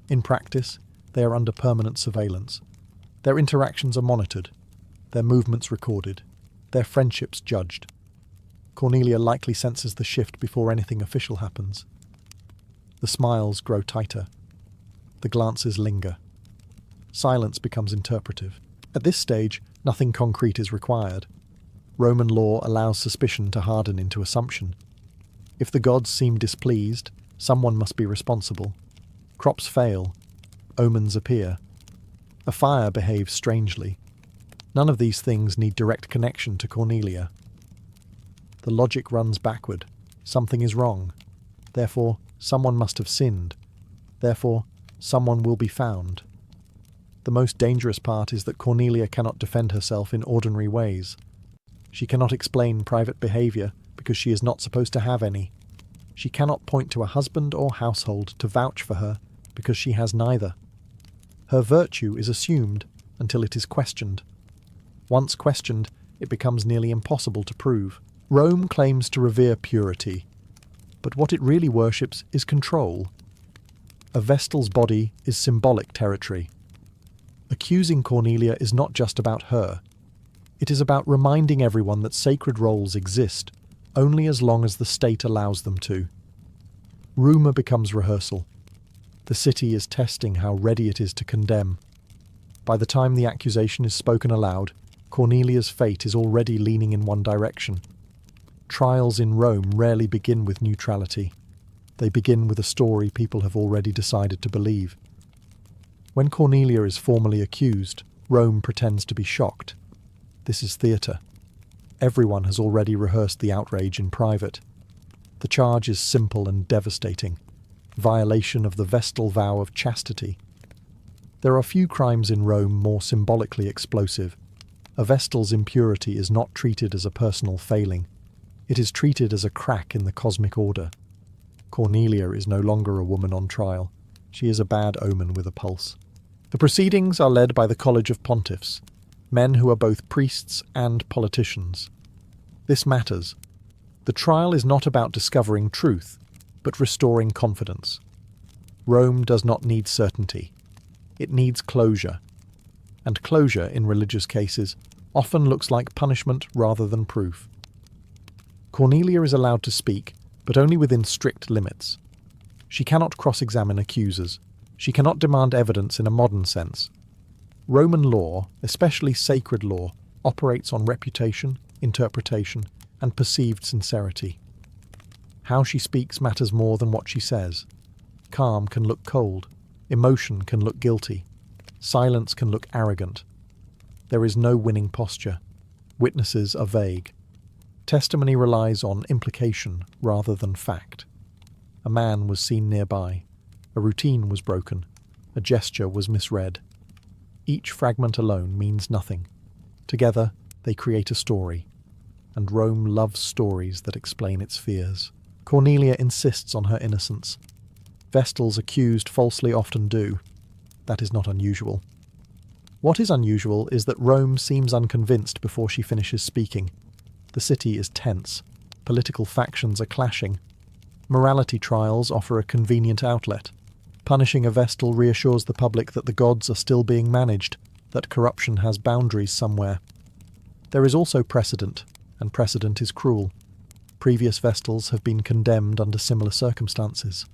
In practice, they are under permanent surveillance. Their interactions are monitored, their movements recorded, their friendships judged. Cornelia likely senses the shift before anything official happens. The smiles grow tighter. The glances linger. Silence becomes interpretive. At this stage, nothing concrete is required. Roman law allows suspicion to harden into assumption. If the gods seem displeased, someone must be responsible. Crops fail. Omens appear. A fire behaves strangely. None of these things need direct connection to Cornelia. The logic runs backward. Something is wrong. Therefore, someone must have sinned. Therefore, someone will be found. The most dangerous part is that Cornelia cannot defend herself in ordinary ways. She cannot explain private behaviour because she is not supposed to have any. She cannot point to a husband or household to vouch for her because she has neither. Her virtue is assumed until it is questioned. Once questioned, it becomes nearly impossible to prove. Rome claims to revere purity, but what it really worships is control. A Vestal's body is symbolic territory. Accusing Cornelia is not just about her. It is about reminding everyone that sacred roles exist only as long as the state allows them to. Rumour becomes rehearsal. The city is testing how ready it is to condemn. By the time the accusation is spoken aloud, Cornelia's fate is already leaning in one direction. Trials in Rome rarely begin with neutrality. They begin with a story people have already decided to believe. When Cornelia is formally accused, Rome pretends to be shocked. This is theatre. Everyone has already rehearsed the outrage in private. The charge is simple and devastating. Violation of the Vestal vow of chastity. There are few crimes in Rome more symbolically explosive. A Vestal's impurity is not treated as a personal failing. It is treated as a crack in the cosmic order. Cornelia is no longer a woman on trial. She is a bad omen with a pulse. The proceedings are led by the College of Pontiffs, men who are both priests and politicians. This matters. The trial is not about discovering truth, but restoring confidence. Rome does not need certainty. It needs closure. And closure, in religious cases, often looks like punishment rather than proof. Cornelia is allowed to speak, but only within strict limits. She cannot cross-examine accusers. She cannot demand evidence in a modern sense. Roman law, especially sacred law, operates on reputation, interpretation, and perceived sincerity. How she speaks matters more than what she says. Calm can look cold. Emotion can look guilty. Silence can look arrogant. There is no winning posture. Witnesses are vague. Testimony relies on implication rather than fact. A man was seen nearby. A routine was broken. A gesture was misread. Each fragment alone means nothing. Together, they create a story. And Rome loves stories that explain its fears. Cornelia insists on her innocence. Vestals accused falsely often do. That is not unusual. What is unusual is that Rome seems unconvinced before she finishes speaking. The city is tense. Political factions are clashing. Morality trials offer a convenient outlet. Punishing a Vestal reassures the public that the gods are still being managed, that corruption has boundaries somewhere. There is also precedent, and precedent is cruel. Previous Vestals have been condemned under similar circumstances.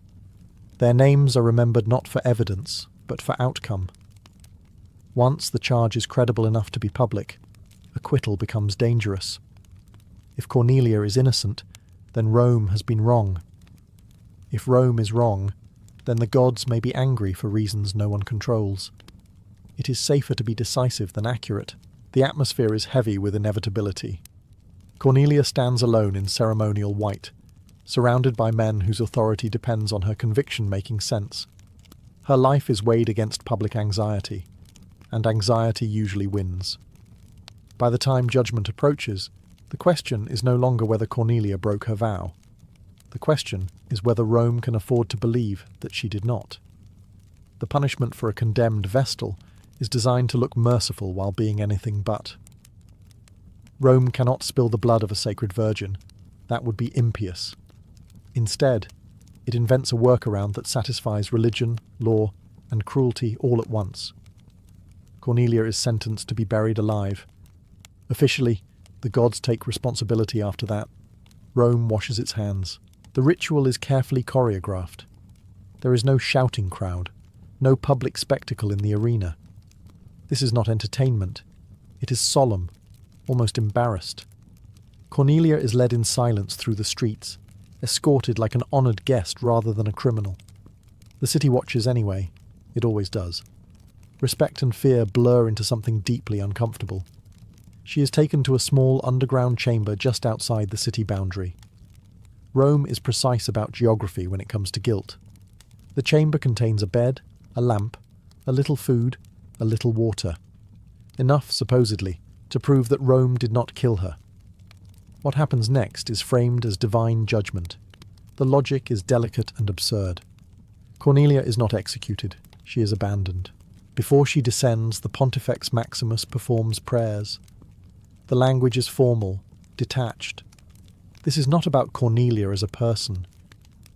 Their names are remembered not for evidence, but for outcome. Once the charge is credible enough to be public, acquittal becomes dangerous. If Cornelia is innocent, then Rome has been wrong. If Rome is wrong, then the gods may be angry for reasons no one controls. It is safer to be decisive than accurate. The atmosphere is heavy with inevitability. Cornelia stands alone in ceremonial white, surrounded by men whose authority depends on her conviction making sense. Her life is weighed against public anxiety, and anxiety usually wins. By the time judgment approaches, the question is no longer whether Cornelia broke her vow. The question is whether Rome can afford to believe that she did not. The punishment for a condemned Vestal is designed to look merciful while being anything but. Rome cannot spill the blood of a sacred virgin. That would be impious. Instead, it invents a workaround that satisfies religion, law, and cruelty all at once. Cornelia is sentenced to be buried alive. Officially, the gods take responsibility after that. Rome washes its hands. The ritual is carefully choreographed. There is no shouting crowd, no public spectacle in the arena. This is not entertainment. It is solemn, almost embarrassed. Cornelia is led in silence through the streets, escorted like an honoured guest rather than a criminal. The city watches anyway. It always does. Respect and fear blur into something deeply uncomfortable. She is taken to a small underground chamber just outside the city boundary. Rome is precise about geography when it comes to guilt. The chamber contains a bed, a lamp, a little food, a little water. Enough, supposedly, to prove that Rome did not kill her. What happens next is framed as divine judgment. The logic is delicate and absurd. Cornelia is not executed. She is abandoned. Before she descends, the Pontifex Maximus performs prayers. The language is formal, detached. This is not about Cornelia as a person.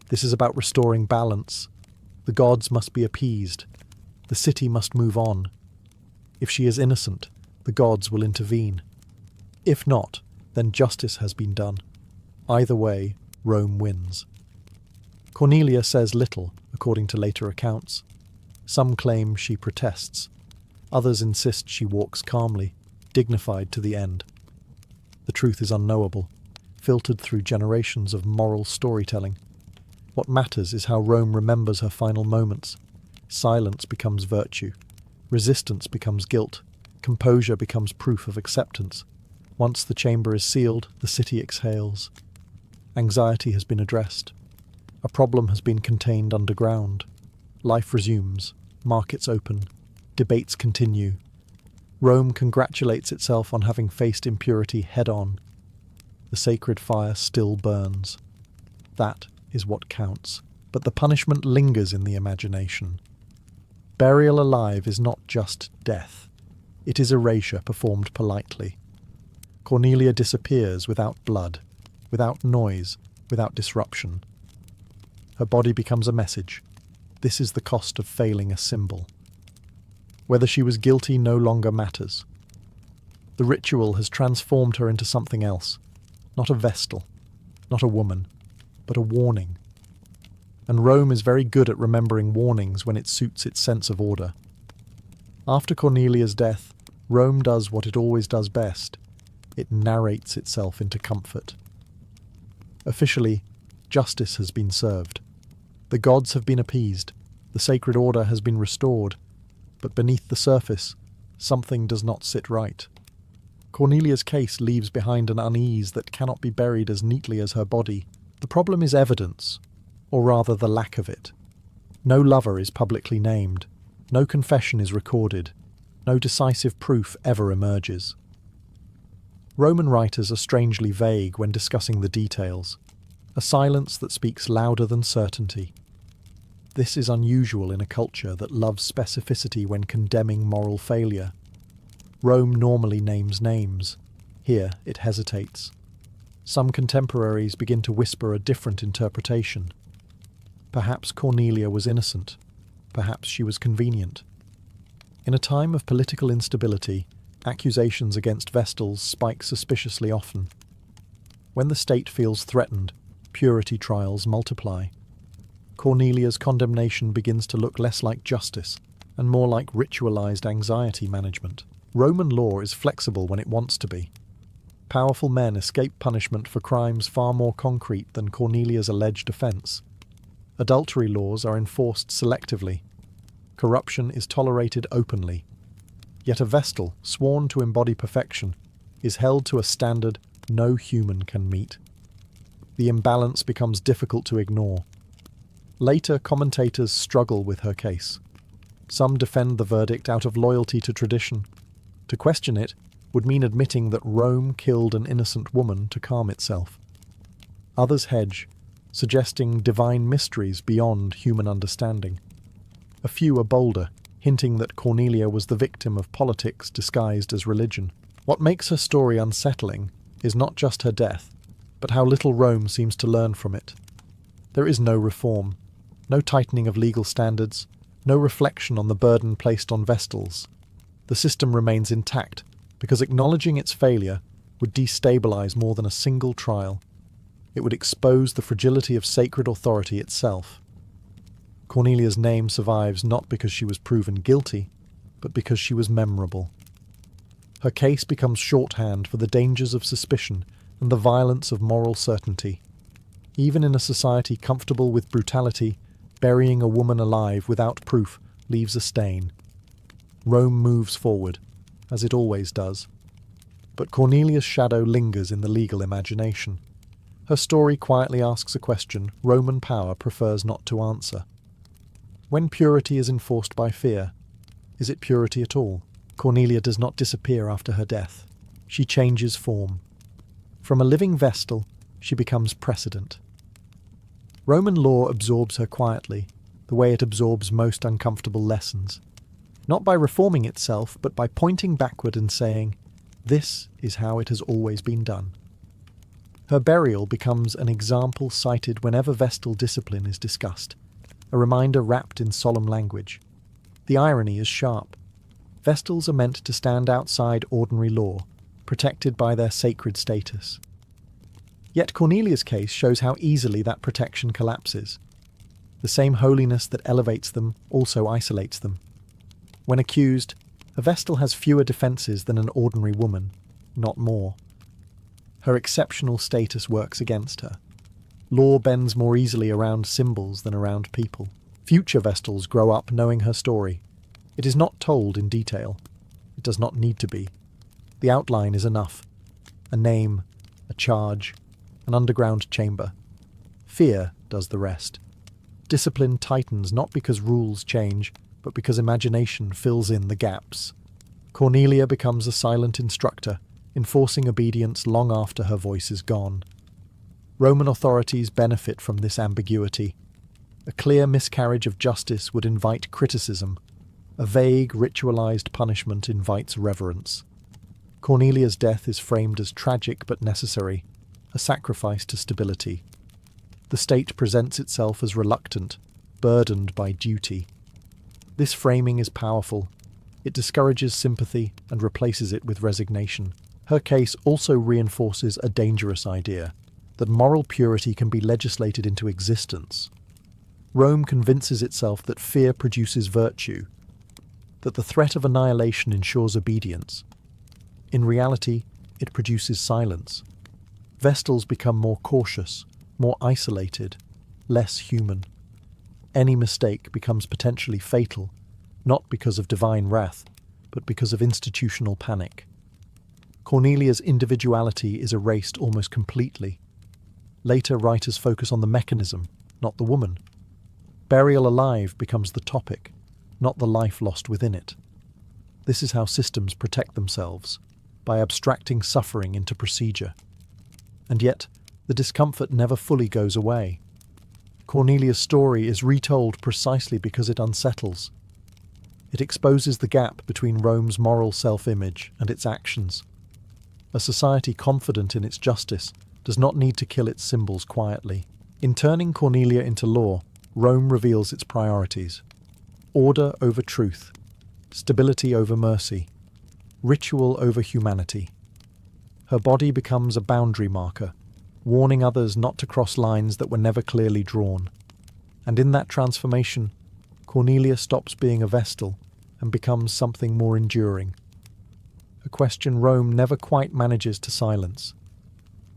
This is about restoring balance. The gods must be appeased. The city must move on. If she is innocent, the gods will intervene. If not, then justice has been done. Either way, Rome wins. Cornelia says little, according to later accounts. Some claim she protests. Others insist she walks calmly, dignified to the end. The truth is unknowable, filtered through generations of moral storytelling. What matters is how Rome remembers her final moments. Silence becomes virtue. Resistance becomes guilt. Composure becomes proof of acceptance. Once the chamber is sealed, the city exhales. Anxiety has been addressed. A problem has been contained underground. Life resumes. Markets open. Debates continue. Rome congratulates itself on having faced impurity head-on. The sacred fire still burns. That is what counts. But the punishment lingers in the imagination. Burial alive is not just death. It is erasure performed politely. Cornelia disappears without blood, without noise, without disruption. Her body becomes a message. This is the cost of failing a symbol. Whether she was guilty no longer matters. The ritual has transformed her into something else, not a Vestal, not a woman, but a warning. And Rome is very good at remembering warnings when it suits its sense of order. After Cornelia's death, Rome does what it always does best. It narrates itself into comfort. Officially, justice has been served. The gods have been appeased. The sacred order has been restored. But beneath the surface, something does not sit right. Cornelia's case leaves behind an unease that cannot be buried as neatly as her body. The problem is evidence, or rather the lack of it. No lover is publicly named. No confession is recorded. No decisive proof ever emerges. Roman writers are strangely vague when discussing the details, a silence that speaks louder than certainty. This is unusual in a culture that loves specificity when condemning moral failure. Rome normally names names. Here it hesitates. Some contemporaries begin to whisper a different interpretation. Perhaps Cornelia was innocent. Perhaps she was convenient. In a time of political instability, accusations against Vestals spike suspiciously often. When the state feels threatened, purity trials multiply. Cornelia's condemnation begins to look less like justice and more like ritualized anxiety management. Roman law is flexible when it wants to be. Powerful men escape punishment for crimes far more concrete than Cornelia's alleged offense. Adultery laws are enforced selectively. Corruption is tolerated openly. Yet a Vestal, sworn to embody perfection, is held to a standard no human can meet. The imbalance becomes difficult to ignore. Later, commentators struggle with her case. Some defend the verdict out of loyalty to tradition. To question it would mean admitting that Rome killed an innocent woman to calm itself. Others hedge, suggesting divine mysteries beyond human understanding. A few are bolder, hinting that Cornelia was the victim of politics disguised as religion. What makes her story unsettling is not just her death, but how little Rome seems to learn from it. There is no reform, no tightening of legal standards, no reflection on the burden placed on Vestals. The system remains intact because acknowledging its failure would destabilize more than a single trial. It would expose the fragility of sacred authority itself. Cornelia's name survives not because she was proven guilty, but because she was memorable. Her case becomes shorthand for the dangers of suspicion and the violence of moral certainty. Even in a society comfortable with brutality, burying a woman alive without proof leaves a stain. Rome moves forward, as it always does. But Cornelia's shadow lingers in the legal imagination. Her story quietly asks a question Roman power prefers not to answer. When purity is enforced by fear, is it purity at all? Cornelia does not disappear after her death. She changes form. From a living Vestal, she becomes precedent. Roman law absorbs her quietly, the way it absorbs most uncomfortable lessons. Not by reforming itself, but by pointing backward and saying, "This is how it has always been done." Her burial becomes an example cited whenever Vestal discipline is discussed, a reminder wrapped in solemn language. The irony is sharp. Vestals are meant to stand outside ordinary law, protected by their sacred status. Yet Cornelia's case shows how easily that protection collapses. The same holiness that elevates them also isolates them. When accused, a Vestal has fewer defences than an ordinary woman, not more. Her exceptional status works against her. Law bends more easily around symbols than around people. Future Vestals grow up knowing her story. It is not told in detail. It does not need to be. The outline is enough. A name, a charge, an underground chamber. Fear does the rest. Discipline tightens not because rules change, but because imagination fills in the gaps. Cornelia becomes a silent instructor, enforcing obedience long after her voice is gone. Roman authorities benefit from this ambiguity. A clear miscarriage of justice would invite criticism. A vague, ritualized punishment invites reverence. Cornelia's death is framed as tragic but necessary, a sacrifice to stability. The state presents itself as reluctant, burdened by duty. This framing is powerful. It discourages sympathy and replaces it with resignation. Her case also reinforces a dangerous idea, that moral purity can be legislated into existence. Rome convinces itself that fear produces virtue, that the threat of annihilation ensures obedience. In reality, it produces silence. Vestals become more cautious, more isolated, less human. Any mistake becomes potentially fatal, not because of divine wrath, but because of institutional panic. Cornelia's individuality is erased almost completely. Later writers focus on the mechanism, not the woman. Burial alive becomes the topic, not the life lost within it. This is how systems protect themselves, by abstracting suffering into procedure. And yet, the discomfort never fully goes away. Cornelia's story is retold precisely because it unsettles. It exposes the gap between Rome's moral self-image and its actions. A society confident in its justice does not need to kill its symbols quietly. In turning Cornelia into law, Rome reveals its priorities. Order over truth, stability over mercy, ritual over humanity. Her body becomes a boundary marker, warning others not to cross lines that were never clearly drawn. And in that transformation, Cornelia stops being a vestal and becomes something more enduring. A question Rome never quite manages to silence.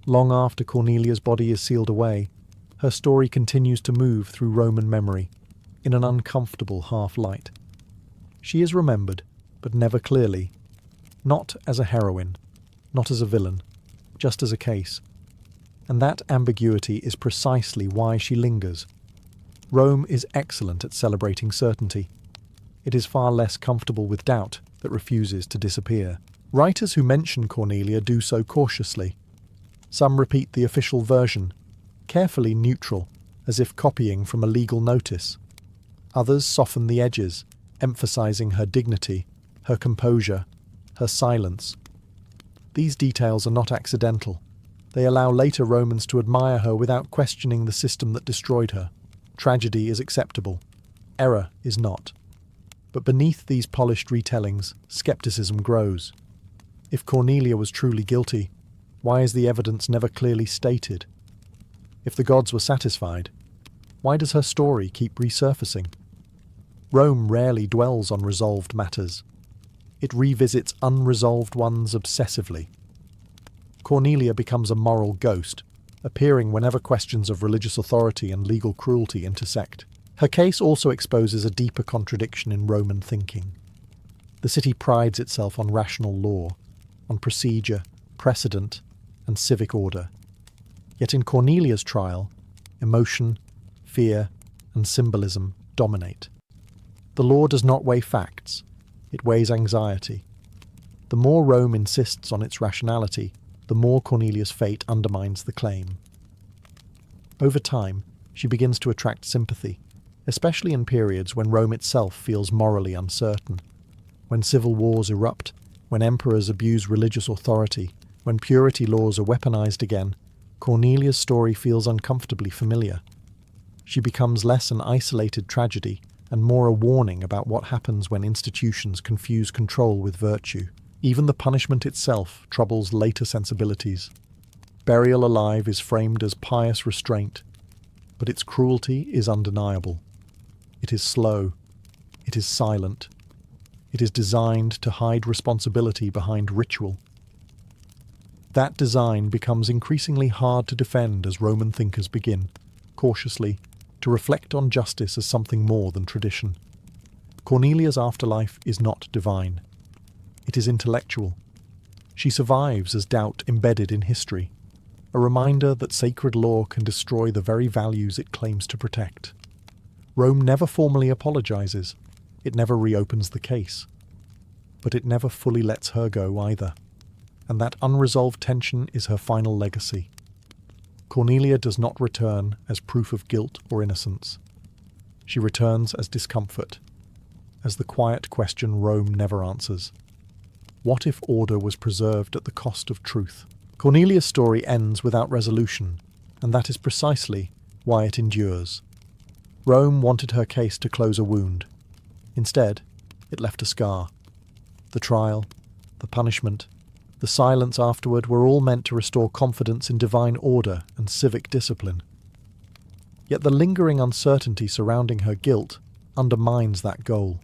Long after Cornelia's body is sealed away, her story continues to move through Roman memory, in an uncomfortable half-light. She is remembered, but never clearly. Not as a heroine, not as a villain, just as a case. And that ambiguity is precisely why she lingers. Rome is excellent at celebrating certainty. It is far less comfortable with doubt that refuses to disappear. Writers who mention Cornelia do so cautiously. Some repeat the official version, carefully neutral, as if copying from a legal notice. Others soften the edges, emphasizing her dignity, her composure, her silence. These details are not accidental. They allow later Romans to admire her without questioning the system that destroyed her. Tragedy is acceptable. Error is not. But beneath these polished retellings, skepticism grows. If Cornelia was truly guilty, why is the evidence never clearly stated? If the gods were satisfied, why does her story keep resurfacing? Rome rarely dwells on resolved matters. It revisits unresolved ones obsessively. Cornelia becomes a moral ghost, appearing whenever questions of religious authority and legal cruelty intersect. Her case also exposes a deeper contradiction in Roman thinking. The city prides itself on rational law, on procedure, precedent, and civic order. Yet in Cornelia's trial, emotion, fear, and symbolism dominate. The law does not weigh facts, it weighs anxiety. The more Rome insists on its rationality, the more Cornelia's fate undermines the claim. Over time, she begins to attract sympathy, especially in periods when Rome itself feels morally uncertain. When civil wars erupt, when emperors abuse religious authority, when purity laws are weaponized again, Cornelia's story feels uncomfortably familiar. She becomes less an isolated tragedy and more a warning about what happens when institutions confuse control with virtue. Even the punishment itself troubles later sensibilities. Burial alive is framed as pious restraint, but its cruelty is undeniable. It is slow. It is silent. It is designed to hide responsibility behind ritual. That design becomes increasingly hard to defend as Roman thinkers begin, cautiously, to reflect on justice as something more than tradition. Cornelia's afterlife is not divine. It is intellectual. She survives as doubt embedded in history, a reminder that sacred law can destroy the very values it claims to protect. Rome never formally apologizes. It never reopens the case. But it never fully lets her go either. And that unresolved tension is her final legacy. Cornelia does not return as proof of guilt or innocence. She returns as discomfort, as the quiet question Rome never answers. What if order was preserved at the cost of truth? Cornelia's story ends without resolution, and that is precisely why it endures. Rome wanted her case to close a wound. Instead, it left a scar. The trial, the punishment, the The silence afterward were all meant to restore confidence in divine order and civic discipline. Yet the lingering uncertainty surrounding her guilt undermines that goal.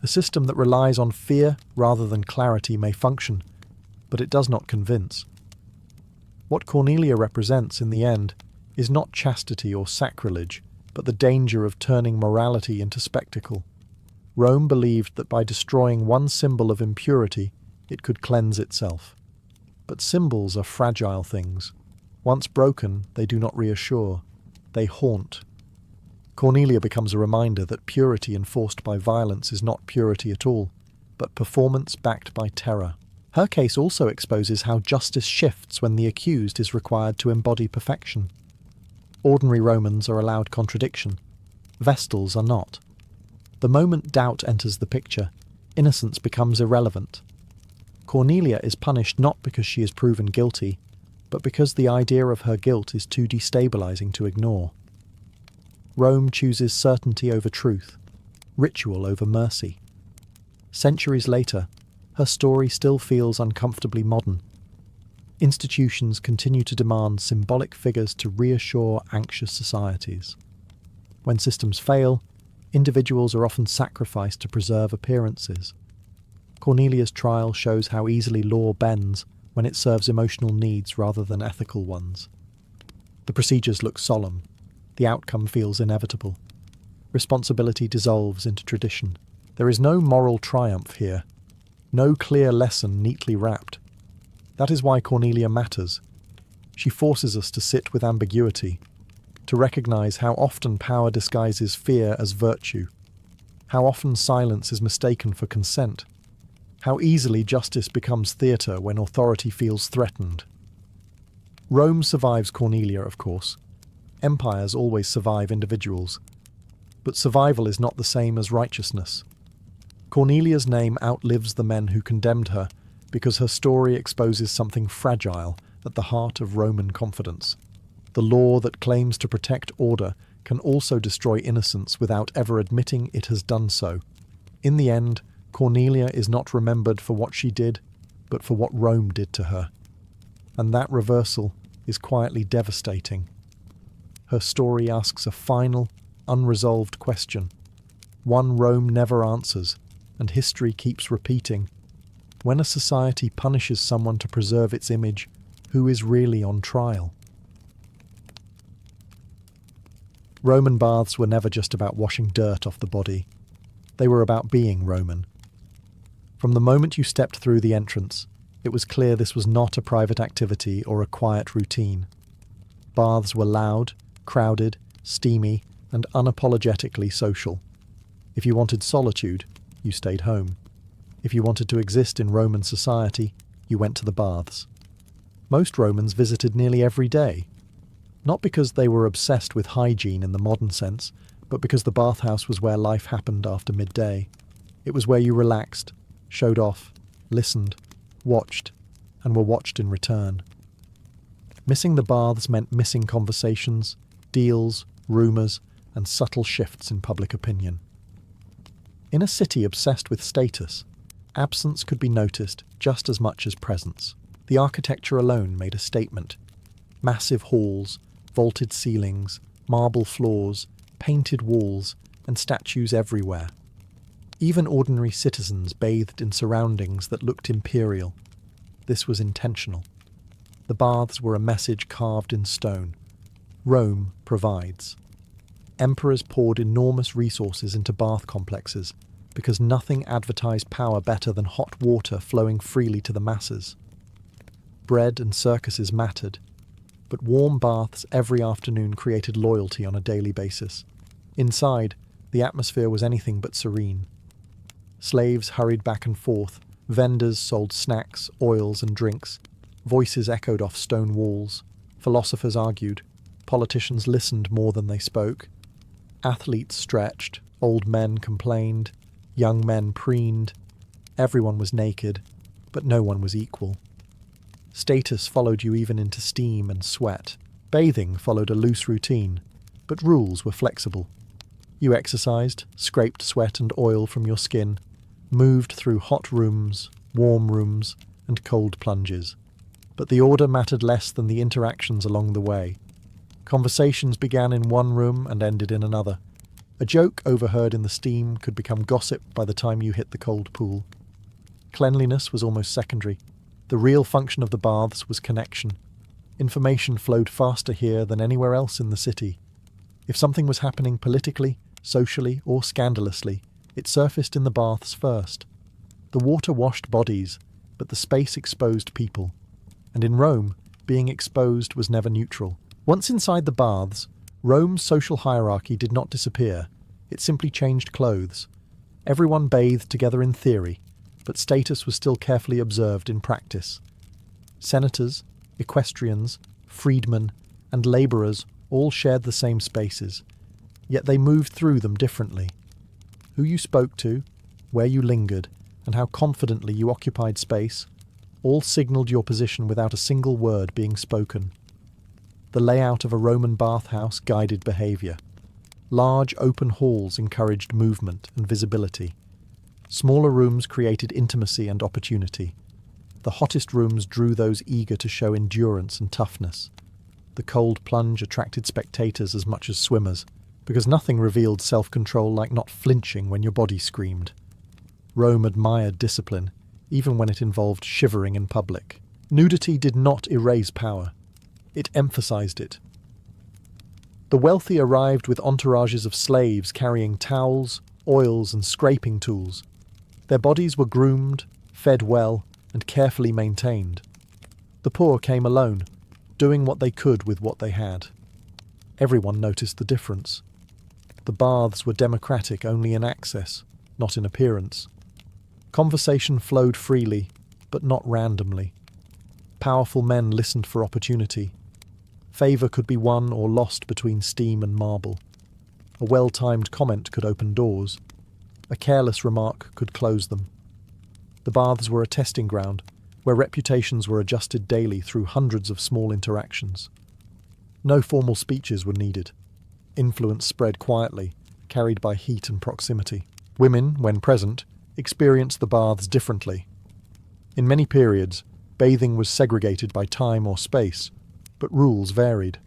A system that relies on fear rather than clarity may function, but it does not convince. What Cornelia represents in the end is not chastity or sacrilege, but the danger of turning morality into spectacle. Rome believed that by destroying one symbol of impurity, it could cleanse itself. But symbols are fragile things. Once broken, they do not reassure. They haunt. Cornelia becomes a reminder that purity enforced by violence is not purity at all, but performance backed by terror. Her case also exposes how justice shifts when the accused is required to embody perfection. Ordinary Romans are allowed contradiction. Vestals are not. The moment doubt enters the picture, innocence becomes irrelevant. Cornelia is punished not because she is proven guilty, but because the idea of her guilt is too destabilizing to ignore. Rome chooses certainty over truth, ritual over mercy. Centuries later, her story still feels uncomfortably modern. Institutions continue to demand symbolic figures to reassure anxious societies. When systems fail, individuals are often sacrificed to preserve appearances. Cornelia's trial shows how easily law bends when it serves emotional needs rather than ethical ones. The procedures look solemn. The outcome feels inevitable. Responsibility dissolves into tradition. There is no moral triumph here, no clear lesson neatly wrapped. That is why Cornelia matters. She forces us to sit with ambiguity, to recognize how often power disguises fear as virtue, how often silence is mistaken for consent, how easily justice becomes theatre when authority feels threatened. Rome survives Cornelia, of course. Empires always survive individuals. But survival is not the same as righteousness. Cornelia's name outlives the men who condemned her because her story exposes something fragile at the heart of Roman confidence. The law that claims to protect order can also destroy innocence without ever admitting it has done so. In the end, Cornelia is not remembered for what she did, but for what Rome did to her. And that reversal is quietly devastating. Her story asks a final, unresolved question, one Rome never answers, and history keeps repeating. When a society punishes someone to preserve its image, who is really on trial? Roman baths were never just about washing dirt off the body. They were about being Roman. From the moment you stepped through the entrance, it was clear this was not a private activity or a quiet routine. Baths were loud, crowded, steamy, and unapologetically social. If you wanted solitude, you stayed home. If you wanted to exist in Roman society, you went to the baths. Most Romans visited nearly every day, not because they were obsessed with hygiene in the modern sense, but because the bathhouse was where life happened after midday. It was where you relaxed, showed off, listened, watched, and were watched in return. Missing the baths meant missing conversations, deals, rumours, and subtle shifts in public opinion. In a city obsessed with status, absence could be noticed just as much as presence. The architecture alone made a statement. Massive halls, vaulted ceilings, marble floors, painted walls, and statues everywhere. Even ordinary citizens bathed in surroundings that looked imperial. This was intentional. The baths were a message carved in stone. Rome provides. Emperors poured enormous resources into bath complexes because nothing advertised power better than hot water flowing freely to the masses. Bread and circuses mattered, but warm baths every afternoon created loyalty on a daily basis. Inside, the atmosphere was anything but serene. Slaves hurried back and forth, vendors sold snacks, oils, and drinks, voices echoed off stone walls, philosophers argued, politicians listened more than they spoke. Athletes stretched, old men complained, young men preened. Everyone was naked, but no one was equal. Status followed you even into steam and sweat. Bathing followed a loose routine, but rules were flexible. You exercised, scraped sweat and oil from your skin, moved through hot rooms, warm rooms, and cold plunges. But the order mattered less than the interactions along the way. Conversations began in one room and ended in another. A joke overheard in the steam could become gossip by the time you hit the cold pool. Cleanliness was almost secondary. The real function of the baths was connection. Information flowed faster here than anywhere else in the city. If something was happening politically, socially, or scandalously, it surfaced in the baths first. The water washed bodies, but the space exposed people. And in Rome, being exposed was never neutral. Once inside the baths, Rome's social hierarchy did not disappear. It simply changed clothes. Everyone bathed together in theory, but status was still carefully observed in practice. Senators, equestrians, freedmen, and labourers all shared the same spaces, yet they moved through them differently. Who you spoke to, where you lingered, and how confidently you occupied space, all signalled your position without a single word being spoken. The layout of a Roman bathhouse guided behaviour. Large open halls encouraged movement and visibility. Smaller rooms created intimacy and opportunity. The hottest rooms drew those eager to show endurance and toughness. The cold plunge attracted spectators as much as swimmers, because nothing revealed self-control like not flinching when your body screamed. Rome admired discipline, even when it involved shivering in public. Nudity did not erase power. It emphasized it. The wealthy arrived with entourages of slaves carrying towels, oils, and scraping tools. Their bodies were groomed, fed well, and carefully maintained. The poor came alone, doing what they could with what they had. Everyone noticed the difference. The baths were democratic only in access, not in appearance. Conversation flowed freely, but not randomly. Powerful men listened for opportunity. Favour could be won or lost between steam and marble. A well-timed comment could open doors. A careless remark could close them. The baths were a testing ground, where reputations were adjusted daily through hundreds of small interactions. No formal speeches were needed. Influence spread quietly, carried by heat and proximity. Women, when present, experienced the baths differently. In many periods, bathing was segregated by time or space, but rules varied.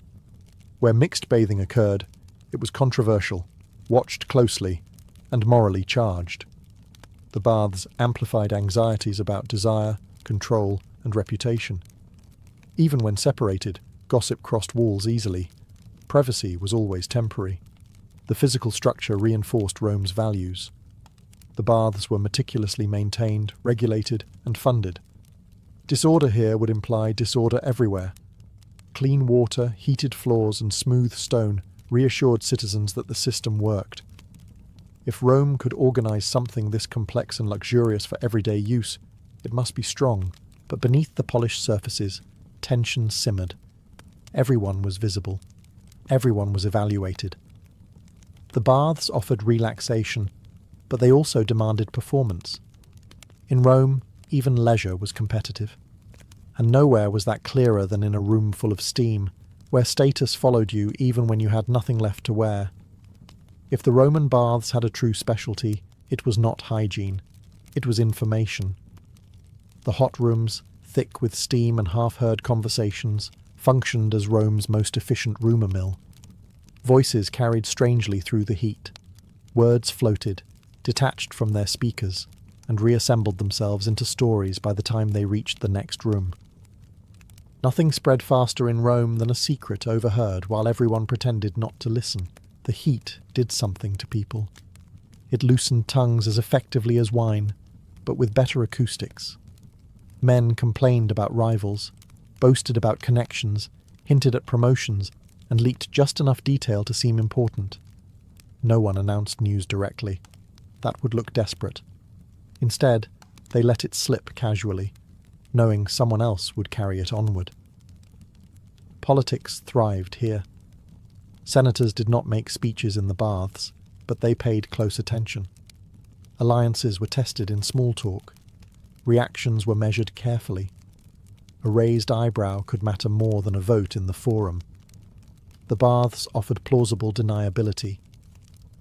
Where mixed bathing occurred, it was controversial, watched closely, and morally charged. The baths amplified anxieties about desire, control, and reputation. Even when separated, gossip crossed walls easily. Privacy was always temporary. The physical structure reinforced Rome's values. The baths were meticulously maintained, regulated, and funded. Disorder here would imply disorder everywhere. Clean water, heated floors, and smooth stone reassured citizens that the system worked. If Rome could organize something this complex and luxurious for everyday use, it must be strong, but beneath the polished surfaces, tension simmered. Everyone was visible. Everyone was evaluated. The baths offered relaxation, but they also demanded performance. In Rome, even leisure was competitive. And nowhere was that clearer than in a room full of steam, where status followed you even when you had nothing left to wear. If the Roman baths had a true specialty, it was not hygiene. It was information. The hot rooms, thick with steam and half-heard conversations, functioned as Rome's most efficient rumour mill. Voices carried strangely through the heat. Words floated, detached from their speakers, and reassembled themselves into stories by the time they reached the next room. Nothing spread faster in Rome than a secret overheard while everyone pretended not to listen. The heat did something to people. It loosened tongues as effectively as wine, but with better acoustics. Men complained about rivals, boasted about connections, hinted at promotions, and leaked just enough detail to seem important. No one announced news directly. That would look desperate. Instead, they let it slip casually, knowing someone else would carry it onward. Politics thrived here. Senators did not make speeches in the baths, but they paid close attention. Alliances were tested in small talk. Reactions were measured carefully. A raised eyebrow could matter more than a vote in the forum. The baths offered plausible deniability.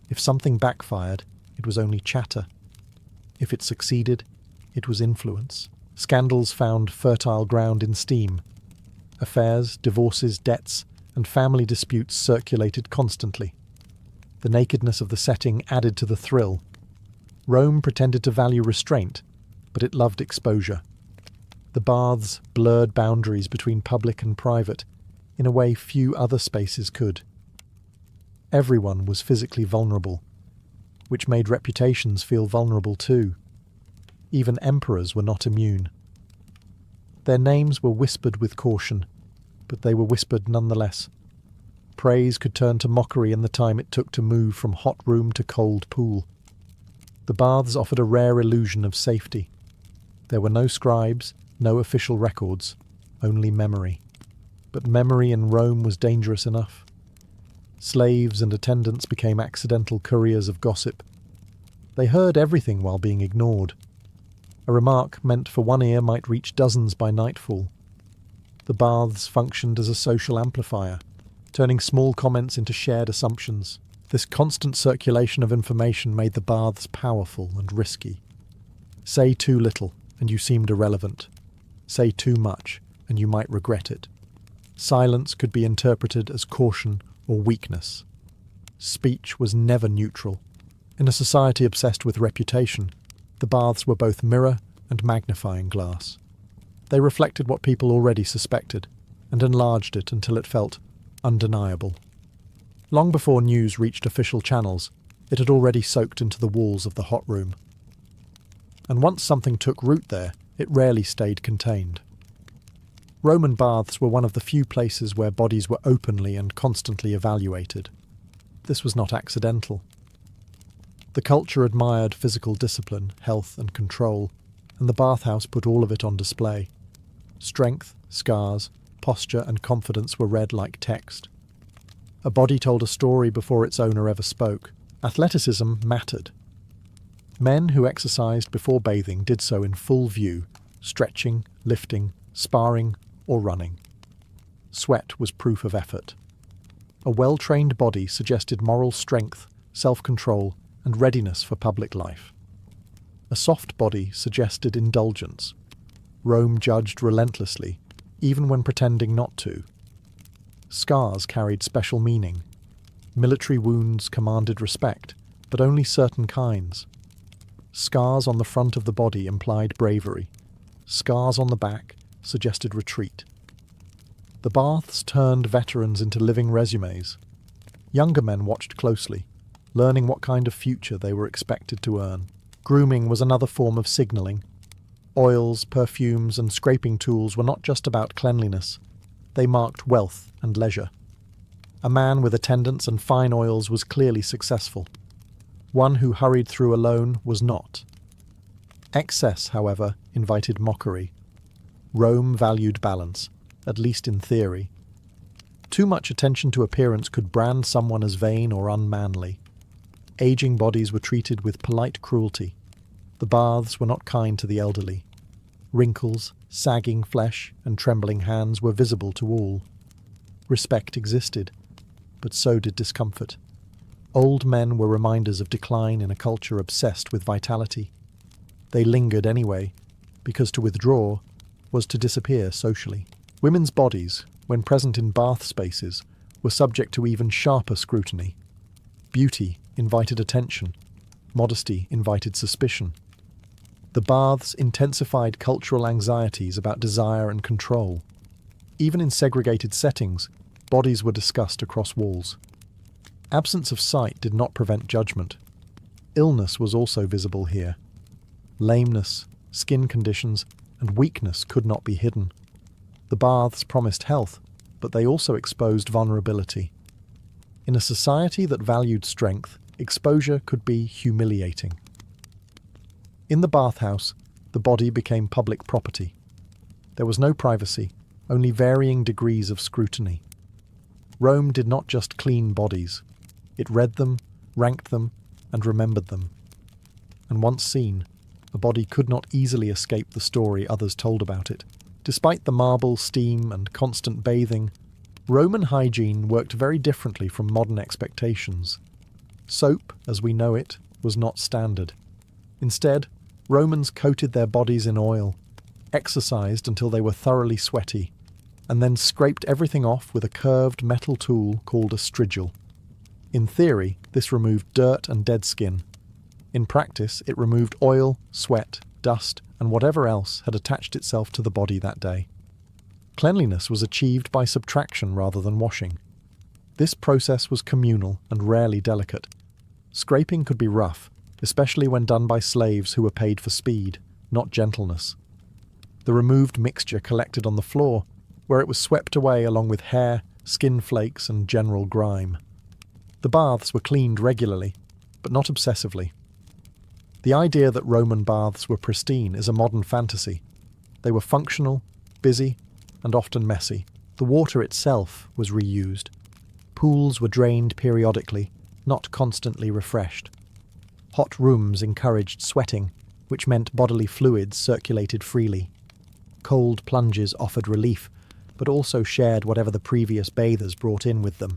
If something backfired, it was only chatter. If it succeeded, it was influence. Scandals found fertile ground in steam. Affairs, divorces, debts, and family disputes circulated constantly. The nakedness of the setting added to the thrill. Rome pretended to value restraint, but it loved exposure. The baths blurred boundaries between public and private in a way few other spaces could. Everyone was physically vulnerable, which made reputations feel vulnerable too. Even emperors were not immune. Their names were whispered with caution, but they were whispered nonetheless. Praise could turn to mockery in the time it took to move from hot room to cold pool. The baths offered a rare illusion of safety. There were no scribes, no official records, only memory. But memory in Rome was dangerous enough. Slaves and attendants became accidental couriers of gossip. They heard everything while being ignored. A remark meant for one ear might reach dozens by nightfall. The baths functioned as a social amplifier, turning small comments into shared assumptions. This constant circulation of information made the baths powerful and risky. Say too little, and you seemed irrelevant. Say too much, and you might regret it. Silence could be interpreted as caution or weakness. Speech was never neutral. In a society obsessed with reputation, the baths were both mirror and magnifying glass. They reflected what people already suspected, and enlarged it until it felt undeniable. Long before news reached official channels, it had already soaked into the walls of the hot room. And once something took root there, it rarely stayed contained. Roman baths were one of the few places where bodies were openly and constantly evaluated. This was not accidental. The culture admired physical discipline, health, and control, and the bathhouse put all of it on display. Strength, scars, posture, and confidence were read like text. A body told a story before its owner ever spoke. Athleticism mattered. Men who exercised before bathing did so in full view, stretching, lifting, sparring, or running. Sweat was proof of effort. A well-trained body suggested moral strength, self-control, and readiness for public life. A soft body suggested indulgence. Rome judged relentlessly, even when pretending not to. Scars carried special meaning. Military wounds commanded respect, but only certain kinds. Scars on the front of the body implied bravery. Scars on the back suggested retreat. The baths turned veterans into living resumes. Younger men watched closely, learning what kind of future they were expected to earn. Grooming was another form of signalling. Oils, perfumes, and scraping tools were not just about cleanliness. They marked wealth and leisure. A man with attendants and fine oils was clearly successful. One who hurried through alone was not. Excess, however, invited mockery. Rome valued balance, at least in theory. Too much attention to appearance could brand someone as vain or unmanly. Aging bodies were treated with polite cruelty. The baths were not kind to the elderly. Wrinkles, sagging flesh, and trembling hands were visible to all. Respect existed, but so did discomfort. Old men were reminders of decline in a culture obsessed with vitality. They lingered anyway, because to withdraw was to disappear socially. Women's bodies, when present in bath spaces, were subject to even sharper scrutiny. Beauty invited attention. Modesty invited suspicion. The baths intensified cultural anxieties about desire and control. Even in segregated settings, bodies were discussed across walls. Absence of sight did not prevent judgment. Illness was also visible here. Lameness, skin conditions, and weakness could not be hidden. The baths promised health, but they also exposed vulnerability. In a society that valued strength, exposure could be humiliating. In the bathhouse, the body became public property. There was no privacy, only varying degrees of scrutiny. Rome did not just clean bodies. It read them, ranked them, and remembered them. And once seen, a body could not easily escape the story others told about it. Despite the marble, steam, and constant bathing, Roman hygiene worked very differently from modern expectations. Soap, as we know it, was not standard. Instead, Romans coated their bodies in oil. exercised until they were thoroughly sweaty, and then scraped everything off with a curved metal tool called a strigil. In theory, this removed dirt and dead skin. In practice, it removed oil, sweat, dust, and whatever else had attached itself to the body that day. Cleanliness was achieved by subtraction rather than washing. This process was communal and rarely delicate. Scraping could be rough, especially when done by slaves who were paid for speed, not gentleness. The removed mixture collected on the floor, where it was swept away along with hair, skin flakes, and general grime. The baths were cleaned regularly, but not obsessively. The idea that Roman baths were pristine is a modern fantasy. They were functional, busy, and often messy. The water itself was reused. Pools were drained periodically, not constantly refreshed. Hot rooms encouraged sweating, which meant bodily fluids circulated freely. Cold plunges offered relief, but also shared whatever the previous bathers brought in with them.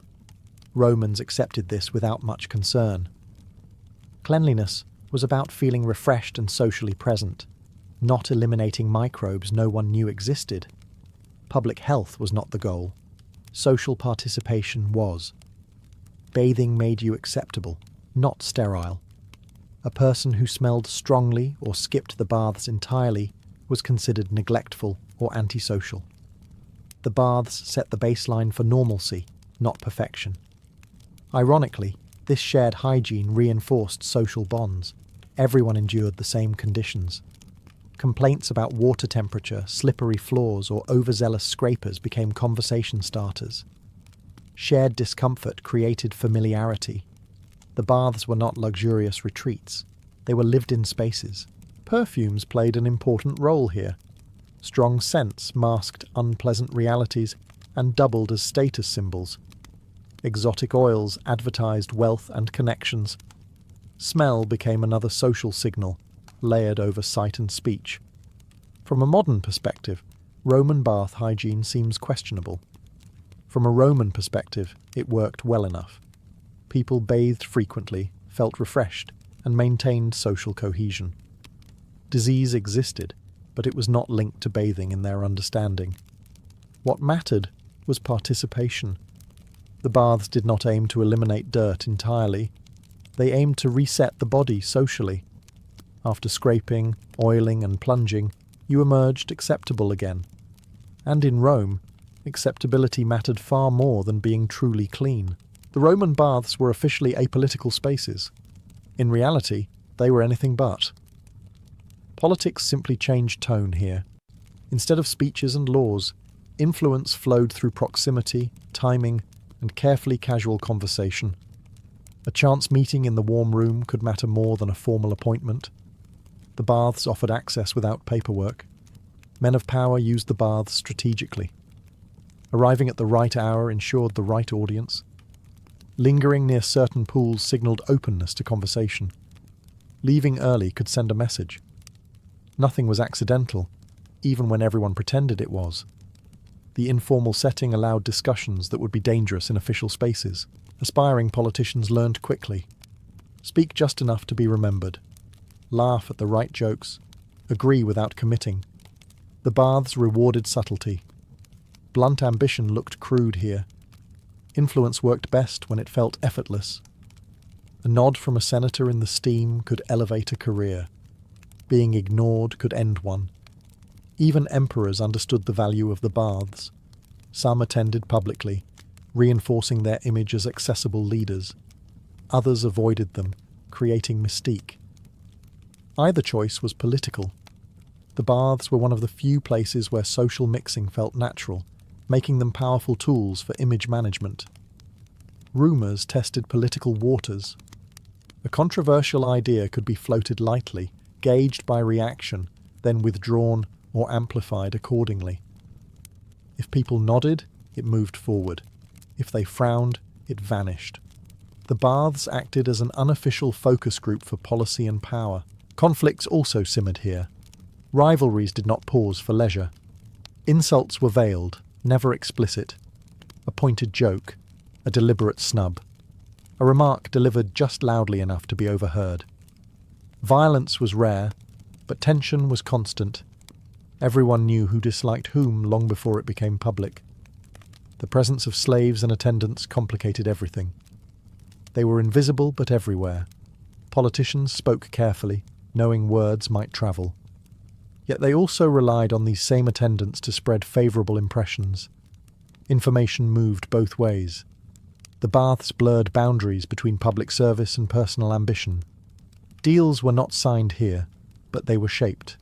Romans accepted this without much concern. Cleanliness was about feeling refreshed and socially present, not eliminating microbes no one knew existed. Public health was not the goal. Social participation was. Bathing made you acceptable, not sterile. A person who smelled strongly or skipped the baths entirely was considered neglectful or antisocial. The baths set the baseline for normalcy, not perfection. Ironically, this shared hygiene reinforced social bonds. Everyone endured the same conditions. Complaints about water temperature, slippery floors, or overzealous scrapers became conversation starters. Shared discomfort created familiarity. The baths were not luxurious retreats. They were lived-in spaces. Perfumes played an important role here. Strong scents masked unpleasant realities and doubled as status symbols. Exotic oils advertised wealth and connections. Smell became another social signal, layered over sight and speech. From a modern perspective, Roman bath hygiene seems questionable. From a Roman perspective, it worked well enough. People bathed frequently, felt refreshed, and maintained social cohesion. Disease existed, but it was not linked to bathing in their understanding. What mattered was participation. The baths did not aim to eliminate dirt entirely. They aimed to reset the body socially. After scraping, oiling, and plunging, you emerged acceptable again. And in Rome, acceptability mattered far more than being truly clean. The Roman baths were officially apolitical spaces. In reality, they were anything but. Politics simply changed tone here. Instead of speeches and laws, influence flowed through proximity, timing, and carefully casual conversation. A chance meeting in the warm room could matter more than a formal appointment. The baths offered access without paperwork. Men of power used the baths strategically. Arriving at the right hour ensured the right audience. Lingering near certain pools signalled openness to conversation. Leaving early could send a message. Nothing was accidental, even when everyone pretended it was. The informal setting allowed discussions that would be dangerous in official spaces. Aspiring politicians learned quickly. Speak just enough to be remembered. Laugh at the right jokes. Agree without committing. The baths rewarded subtlety. Blunt ambition looked crude here. Influence worked best when it felt effortless. A nod from a senator in the steam could elevate a career. Being ignored could end one. Even emperors understood the value of the baths. Some attended publicly, reinforcing their image as accessible leaders. Others avoided them, creating mystique. Either choice was political. The baths were one of the few places where social mixing felt natural, making them powerful tools for image management. Rumours tested political waters. A controversial idea could be floated lightly, gauged by reaction, then withdrawn or amplified accordingly. If people nodded, it moved forward. If they frowned, it vanished. The baths acted as an unofficial focus group for policy and power. Conflicts also simmered here. Rivalries did not pause for leisure. Insults were veiled, never explicit. A pointed joke, a deliberate snub. A remark delivered just loudly enough to be overheard. Violence was rare, but tension was constant. Everyone knew who disliked whom long before it became public. The presence of slaves and attendants complicated everything. They were invisible but everywhere. Politicians spoke carefully, knowing words might travel. Yet they also relied on these same attendants to spread favourable impressions. Information moved both ways. The baths blurred boundaries between public service and personal ambition. Deals were not signed here, but they were shaped.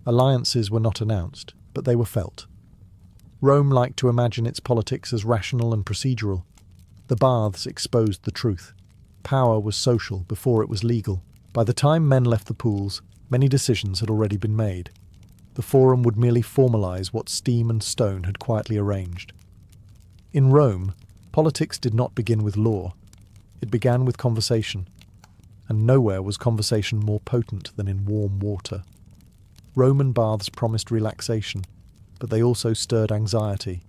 Alliances were not announced, but they were felt. Rome liked to imagine its politics as rational and procedural. The baths exposed the truth. Power was social before it was legal. By the time men left the pools, many decisions had already been made. The forum would merely formalise what steam and stone had quietly arranged. In Rome, politics did not begin with law. It began with conversation. And nowhere was conversation more potent than in warm water. Roman baths promised relaxation, but they also stirred anxiety.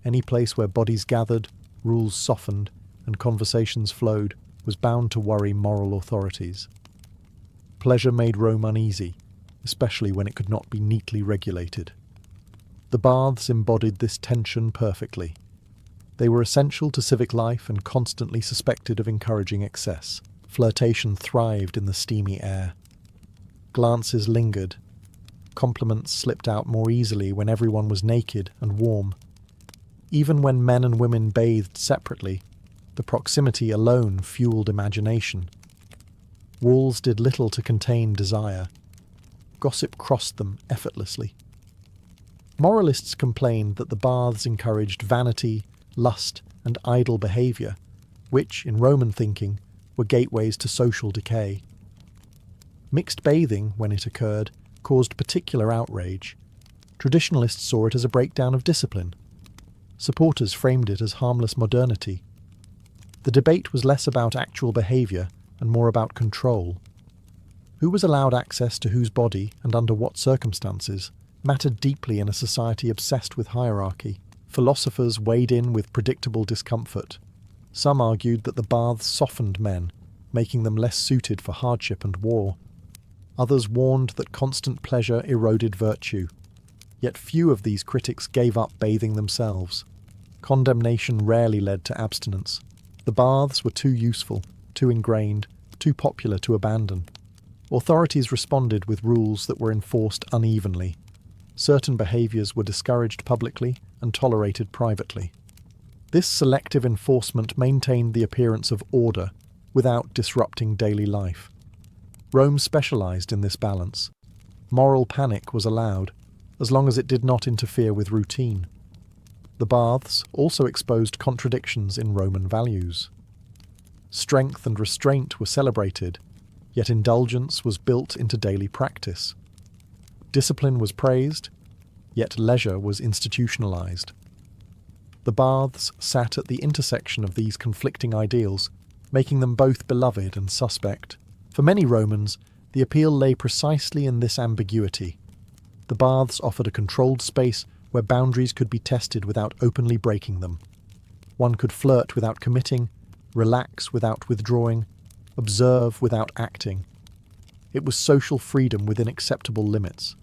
Any place where bodies gathered, rules softened, and conversations flowed was bound to worry moral authorities. Pleasure made Rome uneasy, especially when it could not be neatly regulated. The baths embodied this tension perfectly. They were essential to civic life and constantly suspected of encouraging excess. Flirtation thrived in the steamy air. Glances lingered. Compliments slipped out more easily when everyone was naked and warm. Even when men and women bathed separately, the proximity alone fueled imagination. Walls did little to contain desire. Gossip crossed them effortlessly. Moralists complained that the baths encouraged vanity, lust, and idle behaviour, which, in Roman thinking, were gateways to social decay. Mixed bathing, when it occurred, caused particular outrage. Traditionalists saw it as a breakdown of discipline. Supporters framed it as harmless modernity. The debate was less about actual behaviour and more about control. Who was allowed access to whose body and under what circumstances mattered deeply in a society obsessed with hierarchy. Philosophers weighed in with predictable discomfort. Some argued that the baths softened men, making them less suited for hardship and war. Others warned that constant pleasure eroded virtue. Yet few of these critics gave up bathing themselves. Condemnation rarely led to abstinence. The baths were too useful, too ingrained, too popular to abandon. Authorities responded with rules that were enforced unevenly. Certain behaviours were discouraged publicly and tolerated privately. This selective enforcement maintained the appearance of order without disrupting daily life. Rome specialised in this balance. Moral panic was allowed, as long as it did not interfere with routine. The baths also exposed contradictions in Roman values. Strength and restraint were celebrated, yet indulgence was built into daily practice. Discipline was praised, yet leisure was institutionalized. The baths sat at the intersection of these conflicting ideals, making them both beloved and suspect. For many Romans, the appeal lay precisely in this ambiguity. The baths offered a controlled space where boundaries could be tested without openly breaking them. One could flirt without committing, relax without withdrawing, observe without acting. It was social freedom within acceptable limits.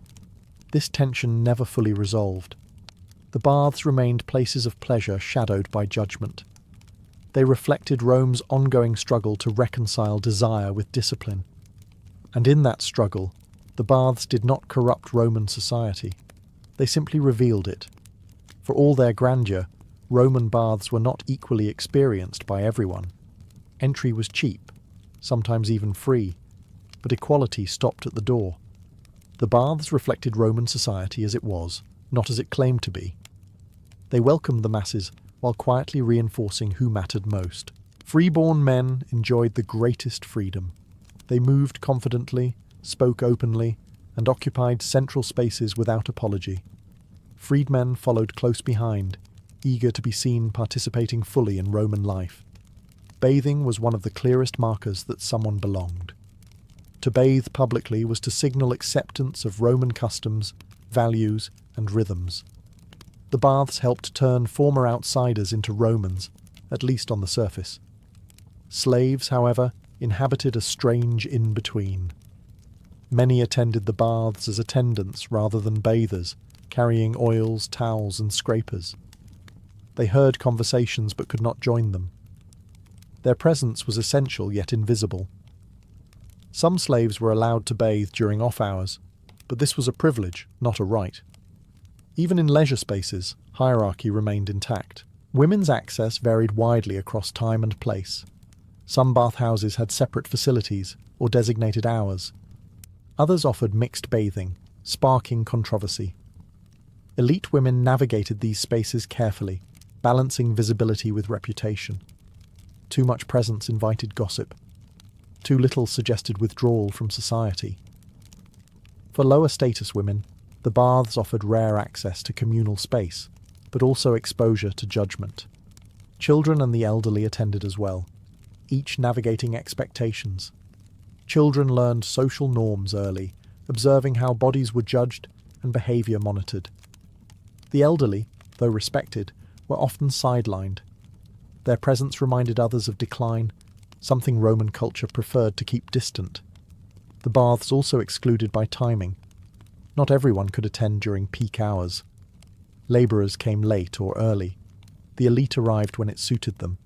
This tension never fully resolved. The baths remained places of pleasure shadowed by judgment. They reflected Rome's ongoing struggle to reconcile desire with discipline. And in that struggle, the baths did not corrupt Roman society. They simply revealed it. For all their grandeur, Roman baths were not equally experienced by everyone. Entry was cheap, sometimes even free, but equality stopped at the door. The baths reflected Roman society as it was, not as it claimed to be. They welcomed the masses while quietly reinforcing who mattered most. Freeborn men enjoyed the greatest freedom. They moved confidently, spoke openly, and occupied central spaces without apology. Freedmen followed close behind, eager to be seen participating fully in Roman life. Bathing was one of the clearest markers that someone belonged. To bathe publicly was to signal acceptance of Roman customs, values, and rhythms. The baths helped turn former outsiders into Romans, at least on the surface. Slaves, however, inhabited a strange in-between. Many attended the baths as attendants rather than bathers, carrying oils, towels, and scrapers. They heard conversations but could not join them. Their presence was essential yet invisible. Some slaves were allowed to bathe during off hours, but this was a privilege, not a right. Even in leisure spaces, hierarchy remained intact. Women's access varied widely across time and place. Some bathhouses had separate facilities or designated hours. Others offered mixed bathing, sparking controversy. Elite women navigated these spaces carefully, balancing visibility with reputation. Too much presence invited gossip. Too little suggested withdrawal from society. For lower status women, the baths offered rare access to communal space, but also exposure to judgment. Children and the elderly attended as well, each navigating expectations. Children learned social norms early, observing how bodies were judged and behaviour monitored. The elderly, though respected, were often sidelined. Their presence reminded others of decline, something Roman culture preferred to keep distant. The baths also excluded by timing. Not everyone could attend during peak hours. Labourers came late or early. The elite arrived when it suited them.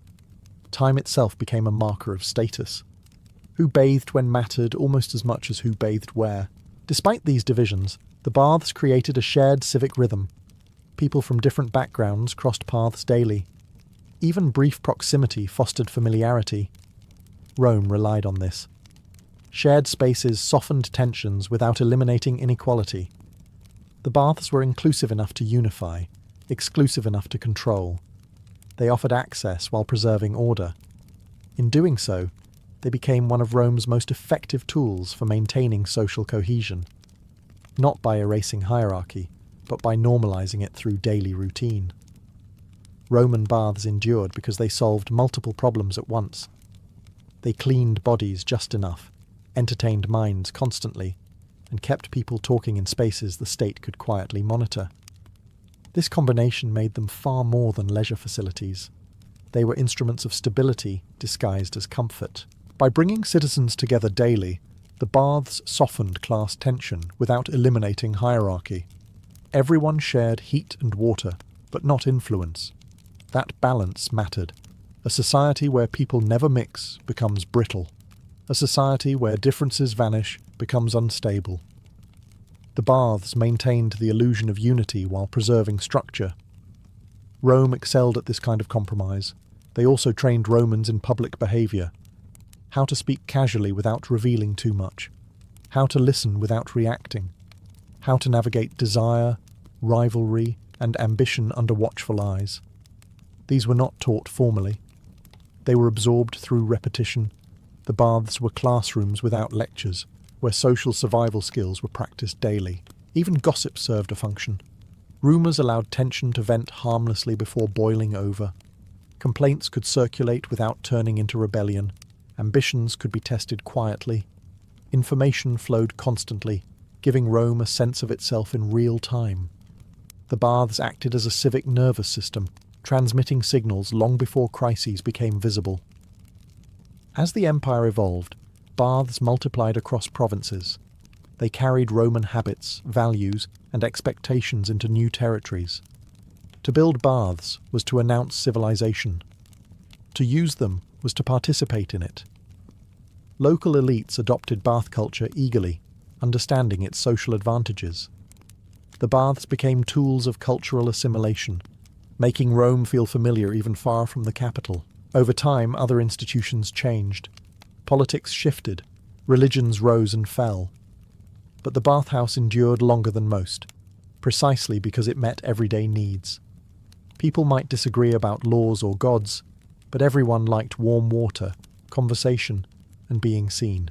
Time itself became a marker of status. Who bathed when mattered almost as much as who bathed where. Despite these divisions, the baths created a shared civic rhythm. People from different backgrounds crossed paths daily. Even brief proximity fostered familiarity. Rome relied on this. Shared spaces softened tensions without eliminating inequality. The baths were inclusive enough to unify, exclusive enough to control. They offered access while preserving order. In doing so, they became one of Rome's most effective tools for maintaining social cohesion, not by erasing hierarchy, but by normalizing it through daily routine. Roman baths endured because they solved multiple problems at once. They cleaned bodies just enough, entertained minds constantly, and kept people talking in spaces the state could quietly monitor. This combination made them far more than leisure facilities. They were instruments of stability disguised as comfort. By bringing citizens together daily, the baths softened class tension without eliminating hierarchy. Everyone shared heat and water, but not influence. That balance mattered. A society where people never mix becomes brittle. A society where differences vanish becomes unstable. The baths maintained the illusion of unity while preserving structure. Rome excelled at this kind of compromise. They also trained Romans in public behaviour. How to speak casually without revealing too much. How to listen without reacting. How to navigate desire, rivalry, and ambition under watchful eyes. These were not taught formally. They were absorbed through repetition. The baths were classrooms without lectures, where social survival skills were practiced daily. Even gossip served a function. Rumours allowed tension to vent harmlessly before boiling over. Complaints could circulate without turning into rebellion. Ambitions could be tested quietly. Information flowed constantly, giving Rome a sense of itself in real time. The baths acted as a civic nervous system, transmitting signals long before crises became visible. As the empire evolved, baths multiplied across provinces. They carried Roman habits, values, and expectations into new territories. To build baths was to announce civilization. To use them was to participate in it. Local elites adopted bath culture eagerly, understanding its social advantages. The baths became tools of cultural assimilation, making Rome feel familiar even far from the capital. Over time, other institutions changed. Politics shifted. Religions rose and fell. But the bathhouse endured longer than most, precisely because it met everyday needs. People might disagree about laws or gods, but everyone liked warm water, conversation, and being seen.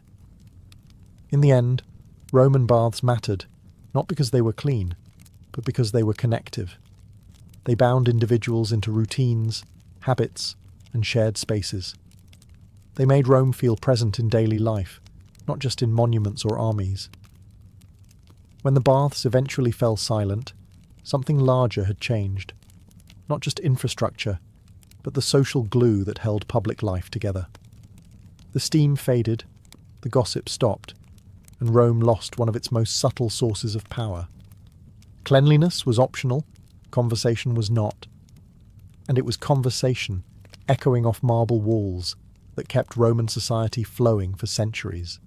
In the end, Roman baths mattered, not because they were clean, but because they were connective. They bound individuals into routines, habits, and shared spaces. They made Rome feel present in daily life, not just in monuments or armies. When the baths eventually fell silent, something larger had changed. Not just infrastructure, but the social glue that held public life together. The steam faded, the gossip stopped, and Rome lost one of its most subtle sources of power. Cleanliness was optional, conversation was not. And it was conversation, echoing off marble walls, that kept Roman society flowing for centuries.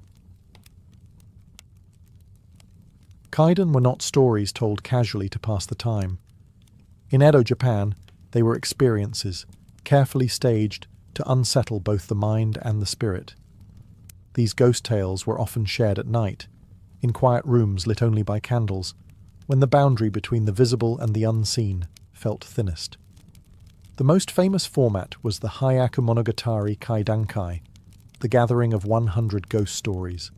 Kaiden were not stories told casually to pass the time. In Edo, Japan, they were experiences, carefully staged to unsettle both the mind and the spirit. These ghost tales were often shared at night, in quiet rooms lit only by candles, when the boundary between the visible and the unseen felt thinnest. The most famous format was the Hyaku Monogatari Kaidankai, the gathering of 100 ghost stories.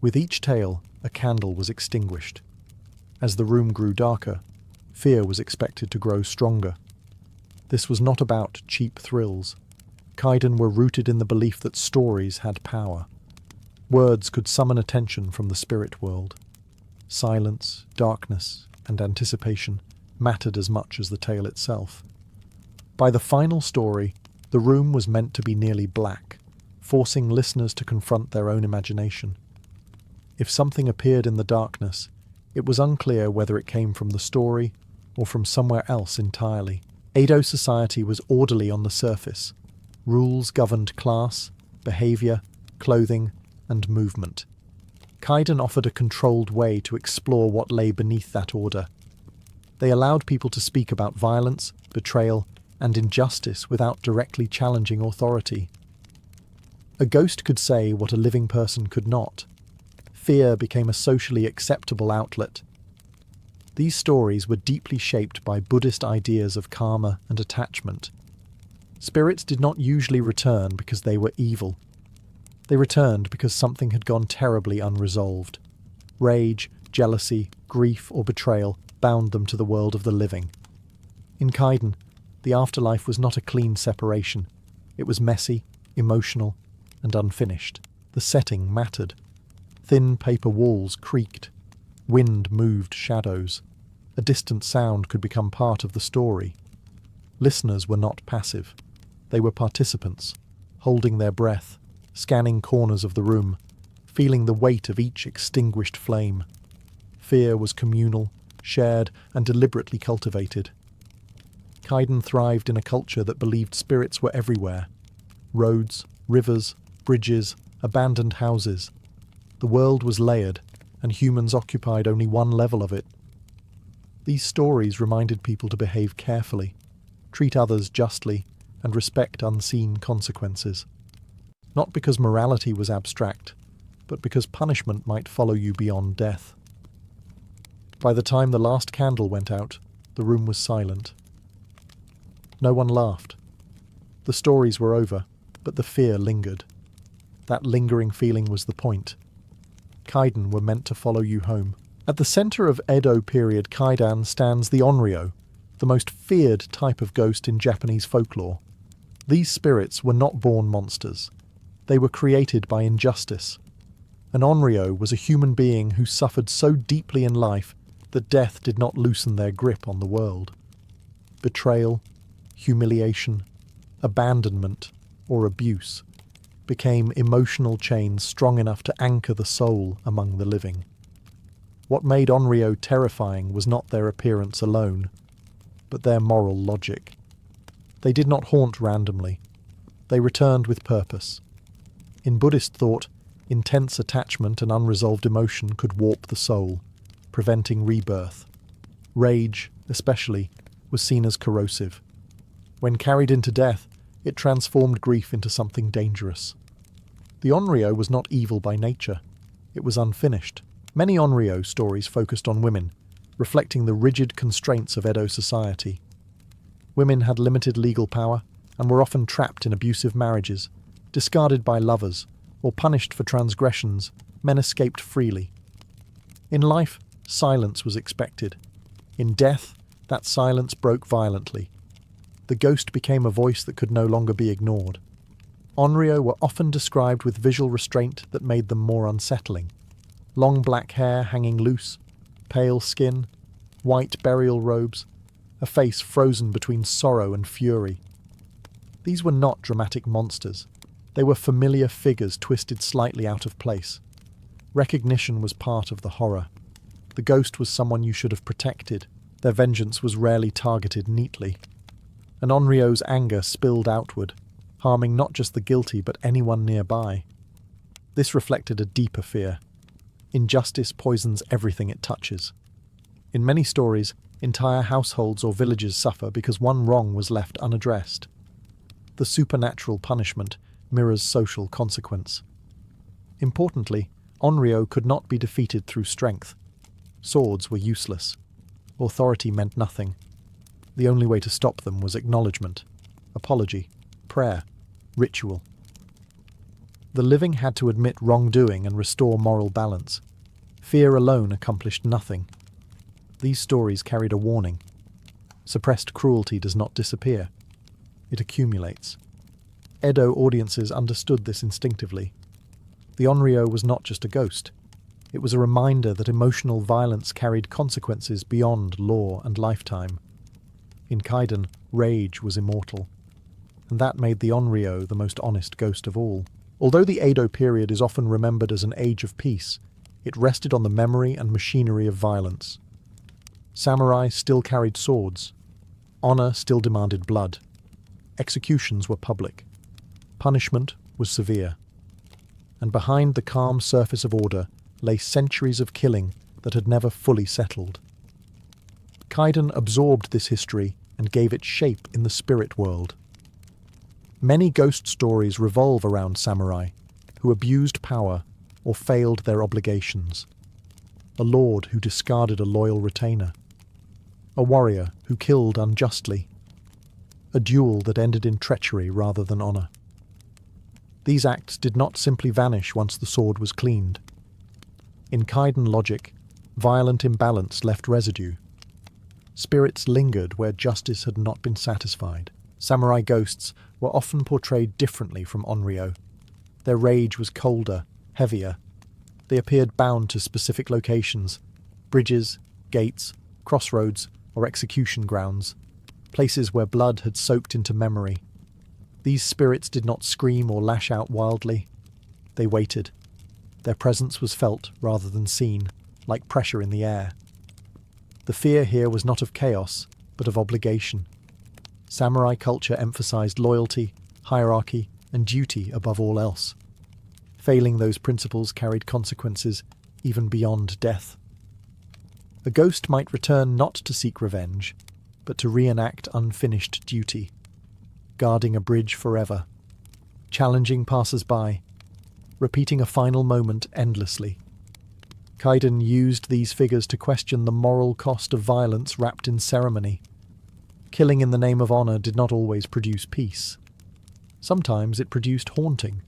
With each tale, a candle was extinguished. As the room grew darker, fear was expected to grow stronger. This was not about cheap thrills. Kaiden were rooted in the belief that stories had power. Words could summon attention from the spirit world. Silence, darkness, and anticipation mattered as much as the tale itself. By the final story, the room was meant to be nearly black, forcing listeners to confront their own imagination. If something appeared in the darkness, it was unclear whether it came from the story or from somewhere else entirely. Edo society was orderly on the surface. Rules governed class, behavior, clothing, and movement. Kaiden offered a controlled way to explore what lay beneath that order. They allowed people to speak about violence, betrayal, and injustice without directly challenging authority. A ghost could say what a living person could not. Fear became a socially acceptable outlet. These stories were deeply shaped by Buddhist ideas of karma and attachment. Spirits did not usually return because they were evil. They returned because something had gone terribly unresolved. Rage, jealousy, grief, or betrayal bound them to the world of the living. In Kaiden, the afterlife was not a clean separation. It was messy, emotional, and unfinished. The setting mattered. Thin paper walls creaked. Wind moved shadows. A distant sound could become part of the story. Listeners were not passive. They were participants, holding their breath, scanning corners of the room, feeling the weight of each extinguished flame. Fear was communal, shared, and deliberately cultivated. Kaiden thrived in a culture that believed spirits were everywhere. Roads, rivers, bridges, abandoned houses. The world was layered, and humans occupied only one level of it. These stories reminded people to behave carefully, treat others justly, and respect unseen consequences. Not because morality was abstract, but because punishment might follow you beyond death. By the time the last candle went out, the room was silent. No one laughed. The stories were over, but the fear lingered. That lingering feeling was the point. Kaiden were meant to follow you home. At the center of Edo period Kaidan stands the onryo, the most feared type of ghost in Japanese folklore. These spirits were not born monsters. They were created by injustice. An onryo was a human being who suffered so deeply in life that death did not loosen their grip on the world. Betrayal, humiliation, abandonment, or abuse became emotional chains strong enough to anchor the soul among the living. What made onryo terrifying was not their appearance alone, but their moral logic. They did not haunt randomly. They returned with purpose. In Buddhist thought, intense attachment and unresolved emotion could warp the soul, preventing rebirth. Rage, especially, was seen as corrosive. When carried into death, it transformed grief into something dangerous. The onryo was not evil by nature. It was unfinished. Many onryo stories focused on women, reflecting the rigid constraints of Edo society. Women had limited legal power and were often trapped in abusive marriages, discarded by lovers, or punished for transgressions. Men escaped freely. In life, silence was expected. In death, that silence broke violently. The ghost became a voice that could no longer be ignored. Onryo were often described with visual restraint that made them more unsettling. Long black hair hanging loose, pale skin, white burial robes, a face frozen between sorrow and fury. These were not dramatic monsters. They were familiar figures twisted slightly out of place. Recognition was part of the horror. The ghost was someone you should have protected. Their vengeance was rarely targeted neatly. And Onryo's anger spilled outward, harming not just the guilty but anyone nearby. This reflected a deeper fear. Injustice poisons everything it touches. In many stories, entire households or villages suffer because one wrong was left unaddressed. The supernatural punishment mirrors social consequence. Importantly, Onryo could not be defeated through strength. Swords were useless. Authority meant nothing. The only way to stop them was acknowledgement, apology, prayer, ritual. The living had to admit wrongdoing and restore moral balance. Fear alone accomplished nothing. These stories carried a warning. Suppressed cruelty does not disappear. It accumulates. Edo audiences understood this instinctively. The Onryo was not just a ghost. It was a reminder that emotional violence carried consequences beyond law and lifetime. In Kaiden, rage was immortal. And that made the Onryo the most honest ghost of all. Although the Edo period is often remembered as an age of peace, it rested on the memory and machinery of violence. Samurai still carried swords. Honor still demanded blood. Executions were public. Punishment was severe. And behind the calm surface of order lay centuries of killing that had never fully settled. Kaiden absorbed this history and gave it shape in the spirit world. Many ghost stories revolve around samurai who abused power or failed their obligations. A lord who discarded a loyal retainer. A warrior who killed unjustly. A duel that ended in treachery rather than honor. These acts did not simply vanish once the sword was cleaned. In Kaiden logic, violent imbalance left residue. Spirits lingered where justice had not been satisfied. Samurai ghosts were often portrayed differently from Onryo. Their rage was colder, heavier. They appeared bound to specific locations, bridges, gates, crossroads, or execution grounds, places where blood had soaked into memory. These spirits did not scream or lash out wildly. They waited. Their presence was felt rather than seen, like pressure in the air. The fear here was not of chaos, but of obligation. Samurai culture emphasized loyalty, hierarchy, and duty above all else. Failing those principles carried consequences even beyond death. A ghost might return not to seek revenge, but to reenact unfinished duty, guarding a bridge forever, challenging passers-by, repeating a final moment endlessly. Kaiden used these figures to question the moral cost of violence wrapped in ceremony. Killing in the name of honor did not always produce peace. Sometimes it produced haunting.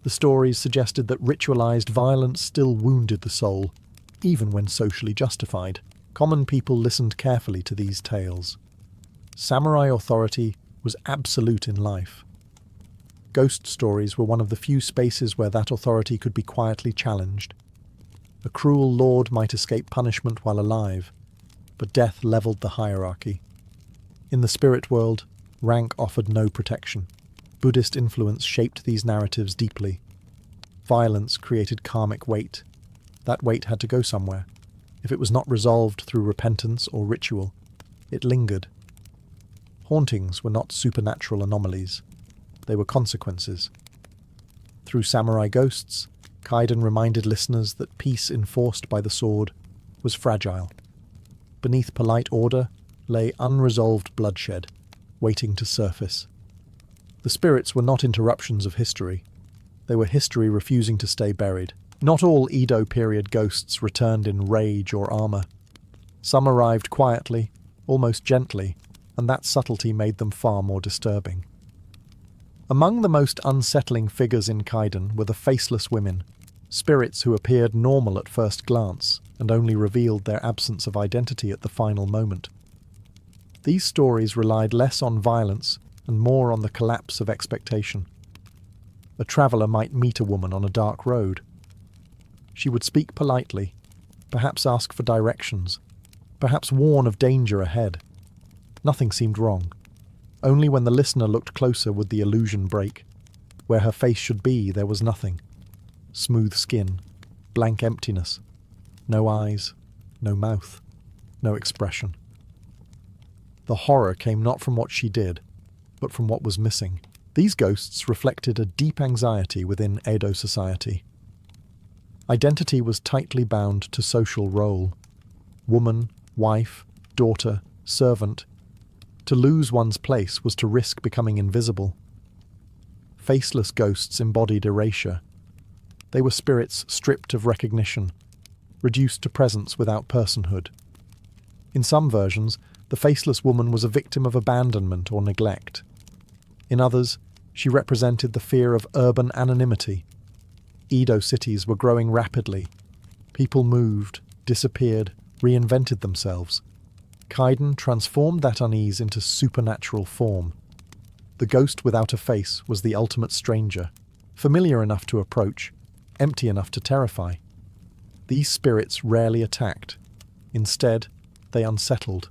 The stories suggested that ritualized violence still wounded the soul, even when socially justified. Common people listened carefully to these tales. Samurai authority was absolute in life. Ghost stories were one of the few spaces where that authority could be quietly challenged. A cruel lord might escape punishment while alive, but death leveled the hierarchy. In the spirit world, rank offered no protection. Buddhist influence shaped these narratives deeply. Violence created karmic weight. That weight had to go somewhere. If it was not resolved through repentance or ritual, it lingered. Hauntings were not supernatural anomalies. They were consequences. Through samurai ghosts, Kaiden reminded listeners that peace enforced by the sword was fragile. Beneath polite order lay unresolved bloodshed, waiting to surface. The spirits were not interruptions of history. They were history refusing to stay buried. Not all Edo period ghosts returned in rage or armor. Some arrived quietly, almost gently, and that subtlety made them far more disturbing. Among the most unsettling figures in Kaiden were the faceless women, spirits who appeared normal at first glance and only revealed their absence of identity at the final moment. These stories relied less on violence and more on the collapse of expectation. A traveller might meet a woman on a dark road. She would speak politely, perhaps ask for directions, perhaps warn of danger ahead. Nothing seemed wrong. Only when the listener looked closer would the illusion break. Where her face should be, there was nothing. Smooth skin, blank emptiness. No eyes, no mouth, no expression. The horror came not from what she did, but from what was missing. These ghosts reflected a deep anxiety within Edo society. Identity was tightly bound to social role. Woman, wife, daughter, servant. To lose one's place was to risk becoming invisible. Faceless ghosts embodied erasure. They were spirits stripped of recognition, reduced to presence without personhood. In some versions, the faceless woman was a victim of abandonment or neglect. In others, she represented the fear of urban anonymity. Edo cities were growing rapidly. People moved, disappeared, reinvented themselves. Kaiden transformed that unease into supernatural form. The ghost without a face was the ultimate stranger, familiar enough to approach, empty enough to terrify. These spirits rarely attacked. Instead, they unsettled.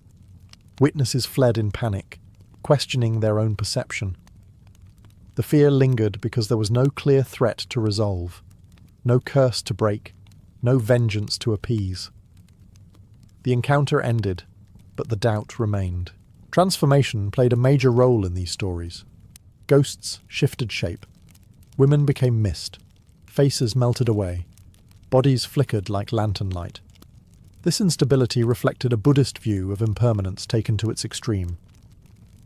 Witnesses fled in panic, questioning their own perception. The fear lingered because there was no clear threat to resolve, no curse to break, no vengeance to appease. The encounter ended, but the doubt remained. Transformation played a major role in these stories. Ghosts shifted shape. Women became mist. Faces melted away. Bodies flickered like lantern light. This instability reflected a Buddhist view of impermanence taken to its extreme.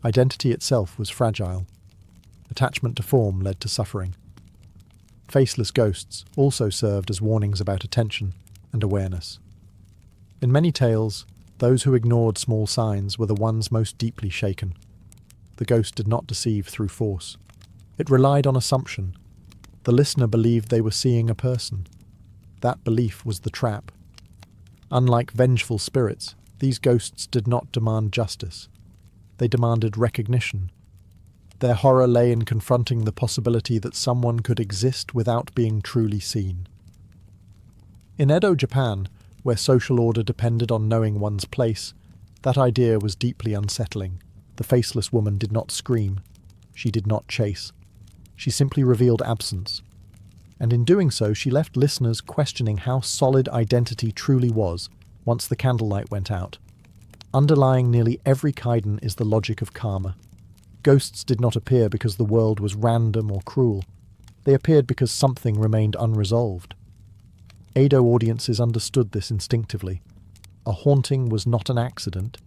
Identity itself was fragile. Attachment to form led to suffering. Faceless ghosts also served as warnings about attention and awareness. In many tales, those who ignored small signs were the ones most deeply shaken. The ghost did not deceive through force. It relied on assumption. The listener believed they were seeing a person. That belief was the trap. Unlike vengeful spirits, these ghosts did not demand justice. They demanded recognition. Their horror lay in confronting the possibility that someone could exist without being truly seen. In Edo, Japan, where social order depended on knowing one's place, that idea was deeply unsettling. The faceless woman did not scream. She did not chase. She simply revealed absence. And in doing so, she left listeners questioning how solid identity truly was once the candlelight went out. Underlying nearly every kaiden is the logic of karma. Ghosts did not appear because the world was random or cruel. They appeared because something remained unresolved. Edo audiences understood this instinctively. A haunting was not an accident.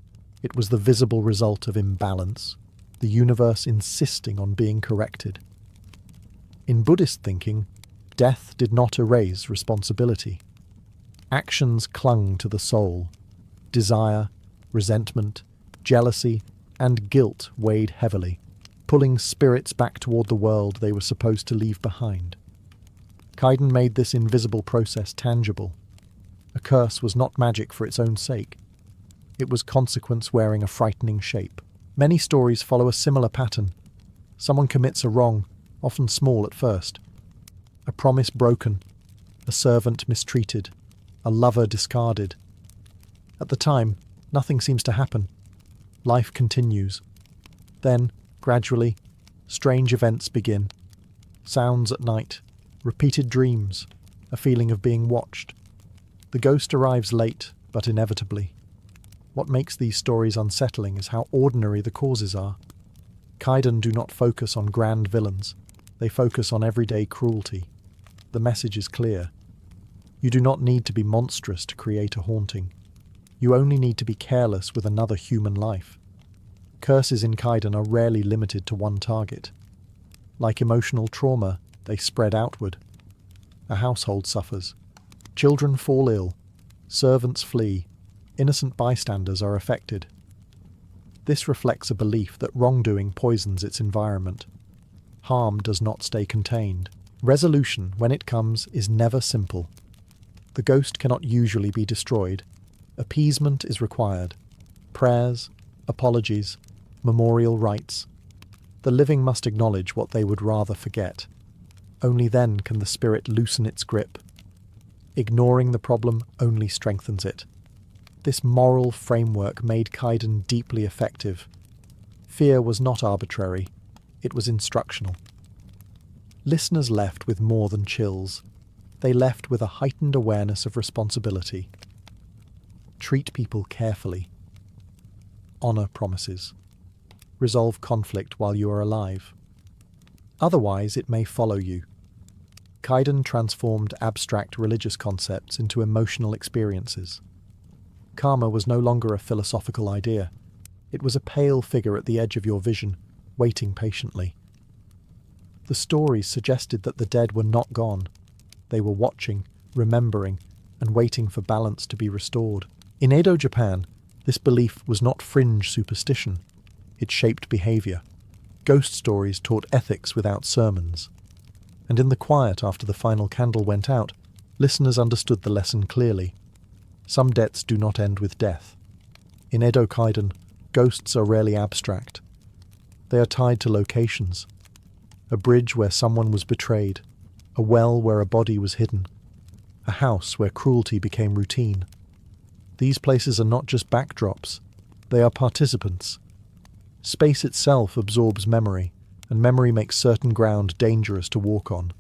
It was the visible result of imbalance, the universe insisting on being corrected. In Buddhist thinking, death did not erase responsibility. Actions clung to the soul. Desire, resentment, jealousy, and guilt weighed heavily, pulling spirits back toward the world they were supposed to leave behind. Kaiden made this invisible process tangible. A curse was not magic for its own sake. It was consequence wearing a frightening shape. Many stories follow a similar pattern. Someone commits a wrong, often small at first. A promise broken, a servant mistreated, a lover discarded. At the time, nothing seems to happen. Life continues. Then, gradually, strange events begin. Sounds at night, repeated dreams, a feeling of being watched. The ghost arrives late, but inevitably. What makes these stories unsettling is how ordinary the causes are. Kaiden do not focus on grand villains. They focus on everyday cruelty. The message is clear. You do not need to be monstrous to create a haunting. You only need to be careless with another human life. Curses in Kaiden are rarely limited to one target. Like emotional trauma, they spread outward. A household suffers. Children fall ill. Servants flee. Innocent bystanders are affected. This reflects a belief that wrongdoing poisons its environment. Harm does not stay contained. Resolution, when it comes, is never simple. The ghost cannot usually be destroyed. Appeasement is required. Prayers, apologies, memorial rites. The living must acknowledge what they would rather forget. Only then can the spirit loosen its grip. Ignoring the problem only strengthens it. This moral framework made Kaiden deeply effective. Fear was not arbitrary. It was instructional. Listeners left with more than chills. they left with a heightened awareness of responsibility. Treat people carefully. Honor promises. Resolve conflict while you are alive. Otherwise, it may follow you. Kaidan transformed abstract religious concepts into emotional experiences. Karma was no longer a philosophical idea. It was a pale figure at the edge of your vision, waiting patiently. The stories suggested that the dead were not gone. They were watching, remembering, and waiting for balance to be restored. In Edo, Japan, this belief was not fringe superstition. It shaped behavior. Ghost stories taught ethics without sermons. And in the quiet after the final candle went out, listeners understood the lesson clearly. Some debts do not end with death. In Edo Kaidan, ghosts are rarely abstract. They are tied to locations. A bridge where someone was betrayed, a well where a body was hidden, a house where cruelty became routine. These places are not just backdrops, they are participants. Space itself absorbs memory, and memory makes certain ground dangerous to walk on.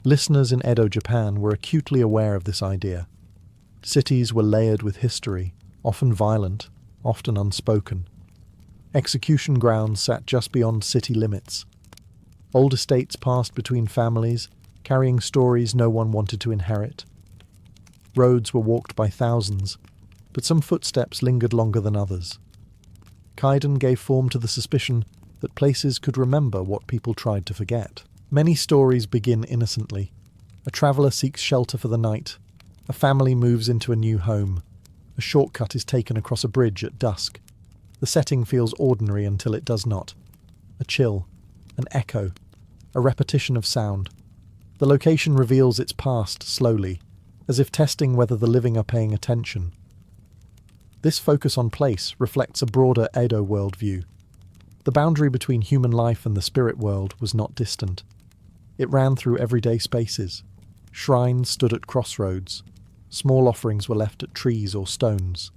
Listeners in Edo, Japan were acutely aware of this idea. Cities were layered with history, often violent, often unspoken. Execution grounds sat just beyond city limits. Old estates passed between families, carrying stories no one wanted to inherit. Roads were walked by thousands, but some footsteps lingered longer than others. Kaidan gave form to the suspicion that places could remember what people tried to forget. Many stories begin innocently. A traveller seeks shelter for the night. A family moves into a new home. A shortcut is taken across a bridge at dusk. The setting feels ordinary until it does not. A chill, an echo, a repetition of sound. The location reveals its past slowly, as if testing whether the living are paying attention. This focus on place reflects a broader Edo worldview. The boundary between human life and the spirit world was not distant. It ran through everyday spaces. Shrines stood at crossroads. Small offerings were left at trees or stones.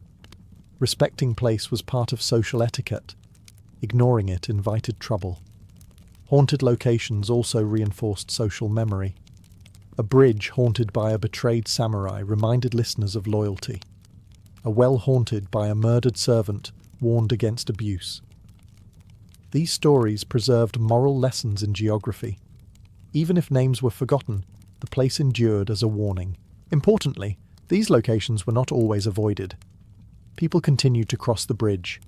Respecting place was part of social etiquette. Ignoring it invited trouble. Haunted locations also reinforced social memory. A bridge haunted by a betrayed samurai reminded listeners of loyalty. A well haunted by a murdered servant warned against abuse. These stories preserved moral lessons in geography. Even if names were forgotten, the place endured as a warning. Importantly, these locations were not always avoided. People continued to cross the bridge,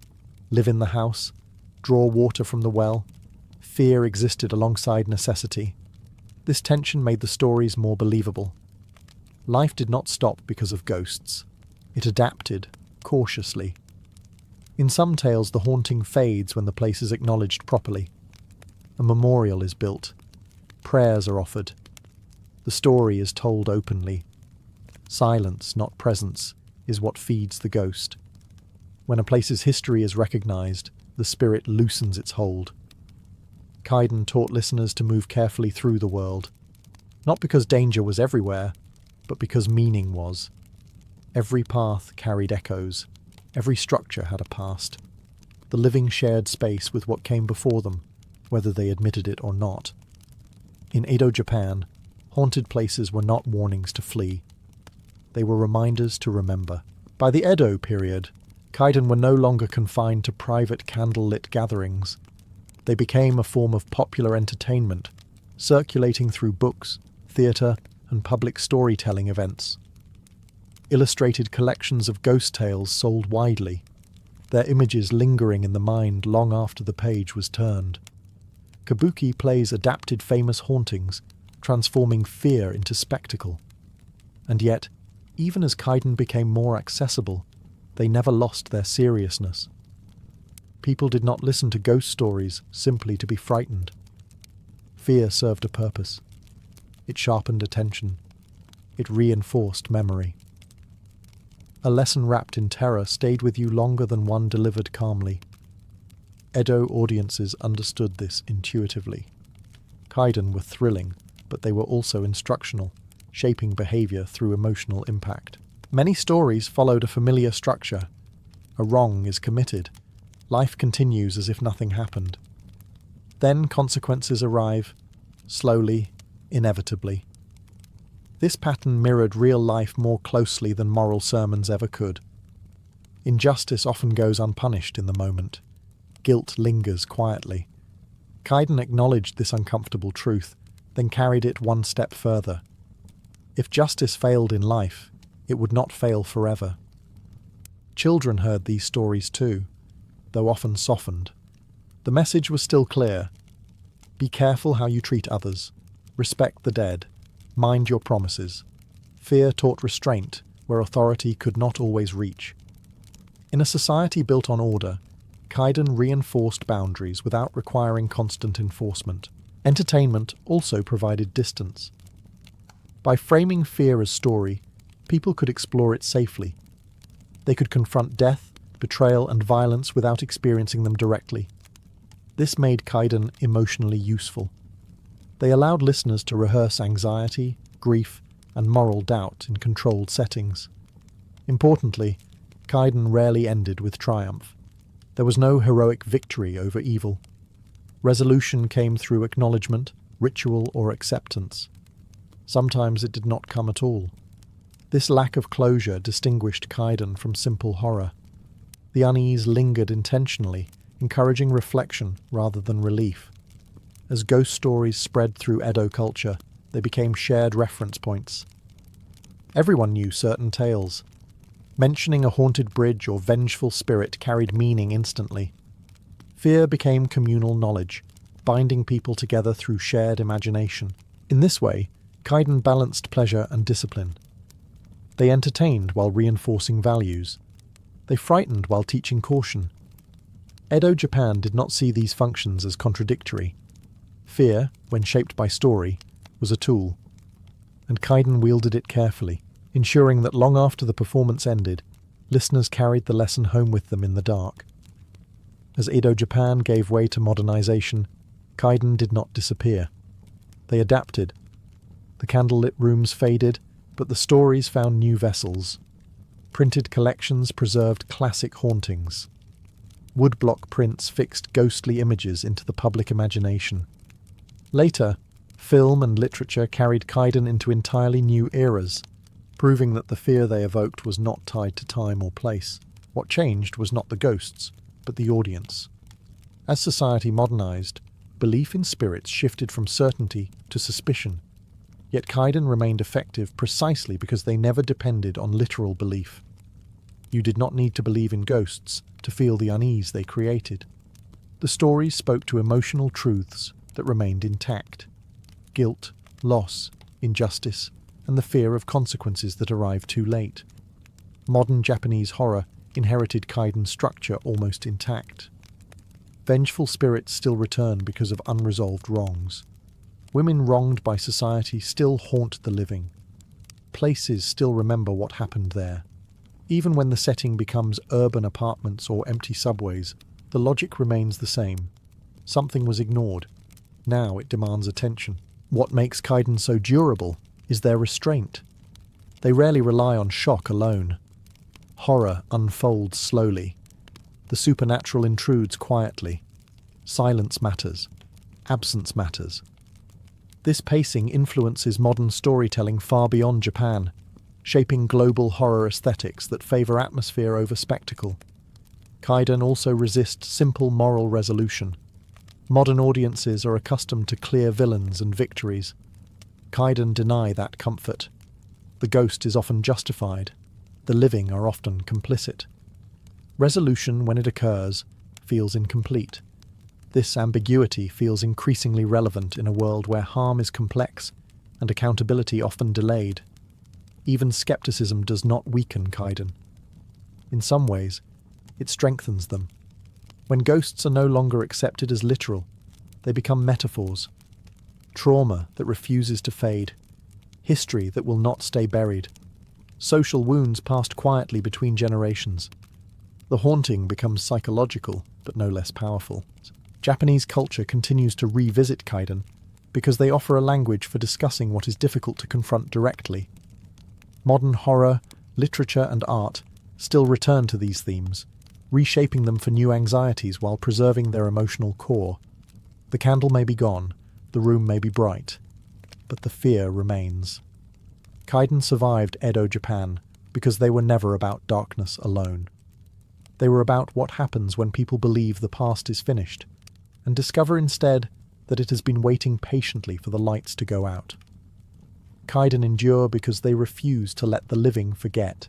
live in the house, draw water from the well. Fear existed alongside necessity. This tension made the stories more believable. Life did not stop because of ghosts. It adapted, cautiously. In some tales, the haunting fades when the place is acknowledged properly. A memorial is built. Prayers are offered. The story is told openly. Silence, not presence, is what feeds the ghost. When a place's history is recognized, the spirit loosens its hold. Kaidan taught listeners to move carefully through the world, not because danger was everywhere, but because meaning was. Every path carried echoes. Every structure had a past. The living shared space with what came before them, whether they admitted it or not. In Edo, Japan, haunted places were not warnings to flee. They were reminders to remember. By the Edo period, Kaidan were no longer confined to private candlelit gatherings. They became a form of popular entertainment, circulating through books, theatre, and public storytelling events. Illustrated collections of ghost tales sold widely, their images lingering in the mind long after the page was turned. Kabuki plays adapted famous hauntings, transforming fear into spectacle. And yet, even as Kaidan became more accessible, they never lost their seriousness. People did not listen to ghost stories simply to be frightened. Fear served a purpose. It sharpened attention. It reinforced memory. A lesson wrapped in terror stayed with you longer than one delivered calmly. Edo audiences understood this intuitively. Kaidan were thrilling, but they were also instructional, shaping behavior through emotional impact. Many stories followed a familiar structure. A wrong is committed. Life continues as if nothing happened. Then consequences arrive, slowly, inevitably. This pattern mirrored real life more closely than moral sermons ever could. Injustice often goes unpunished in the moment. Guilt lingers quietly. Kaiden acknowledged this uncomfortable truth, then carried it one step further. If justice failed in life, it would not fail forever. Children heard these stories too, though often softened. The message was still clear. Be careful how you treat others. Respect the dead. Mind your promises. Fear taught restraint where authority could not always reach. In a society built on order, Kaiden reinforced boundaries without requiring constant enforcement. Entertainment also provided distance. By framing fear as story, people could explore it safely. They could confront death, betrayal, and violence without experiencing them directly. This made Kaiden emotionally useful. They allowed listeners to rehearse anxiety, grief, and moral doubt in controlled settings. Importantly, Kaiden rarely ended with triumph. There was no heroic victory over evil. Resolution came through acknowledgement, ritual, or acceptance. Sometimes it did not come at all. This lack of closure distinguished Kaiden from simple horror. The unease lingered intentionally, encouraging reflection rather than relief. As ghost stories spread through Edo culture, they became shared reference points. Everyone knew certain tales. Mentioning a haunted bridge or vengeful spirit carried meaning instantly. Fear became communal knowledge, binding people together through shared imagination. In this way, Kaiden balanced pleasure and discipline. They entertained while reinforcing values. They frightened while teaching caution. Edo Japan did not see these functions as contradictory. Fear, when shaped by story, was a tool, and Kaiden wielded it carefully, ensuring that long after the performance ended, listeners carried the lesson home with them in the dark. As Edo Japan gave way to modernization, Kaiden did not disappear. They adapted. The candlelit rooms faded, but the stories found new vessels. Printed collections preserved classic hauntings. Woodblock prints fixed ghostly images into the public imagination. Later, film and literature carried Kaiden into entirely new eras, proving that the fear they evoked was not tied to time or place. What changed was not the ghosts, but the audience. As society modernized, belief in spirits shifted from certainty to suspicion. Yet Kaiden remained effective precisely because they never depended on literal belief. You did not need to believe in ghosts to feel the unease they created. The stories spoke to emotional truths that remained intact. Guilt, loss, injustice, and the fear of consequences that arrive too late. Modern Japanese horror inherited Kaiden's structure almost intact. Vengeful spirits still return because of unresolved wrongs. Women wronged by society still haunt the living. Places still remember what happened there. Even when the setting becomes urban apartments or empty subways, the logic remains the same. Something was ignored. Now it demands attention. What makes Kaiden so durable is their restraint. They rarely rely on shock alone. Horror unfolds slowly. The supernatural intrudes quietly. Silence matters. Absence matters. This pacing influences modern storytelling far beyond Japan, shaping global horror aesthetics that favor atmosphere over spectacle. Kaiden also resists simple moral resolution. Modern audiences are accustomed to clear villains and victories. Kaiden deny that comfort. The ghost is often justified. The living are often complicit. Resolution, when it occurs, feels incomplete. This ambiguity feels increasingly relevant in a world where harm is complex and accountability often delayed. Even skepticism does not weaken Kaiden. In some ways, it strengthens them. When ghosts are no longer accepted as literal, they become metaphors. Trauma that refuses to fade. History that will not stay buried. Social wounds passed quietly between generations. The haunting becomes psychological, but no less powerful. Japanese culture continues to revisit Kaiden because they offer a language for discussing what is difficult to confront directly. Modern horror, literature, and art still return to these themes, reshaping them for new anxieties while preserving their emotional core. The candle may be gone, the room may be bright, but the fear remains. Kaiden survived Edo Japan because they were never about darkness alone. They were about what happens when people believe the past is finished, and discover instead that it has been waiting patiently for the lights to go out. Kaiden endure because they refuse to let the living forget.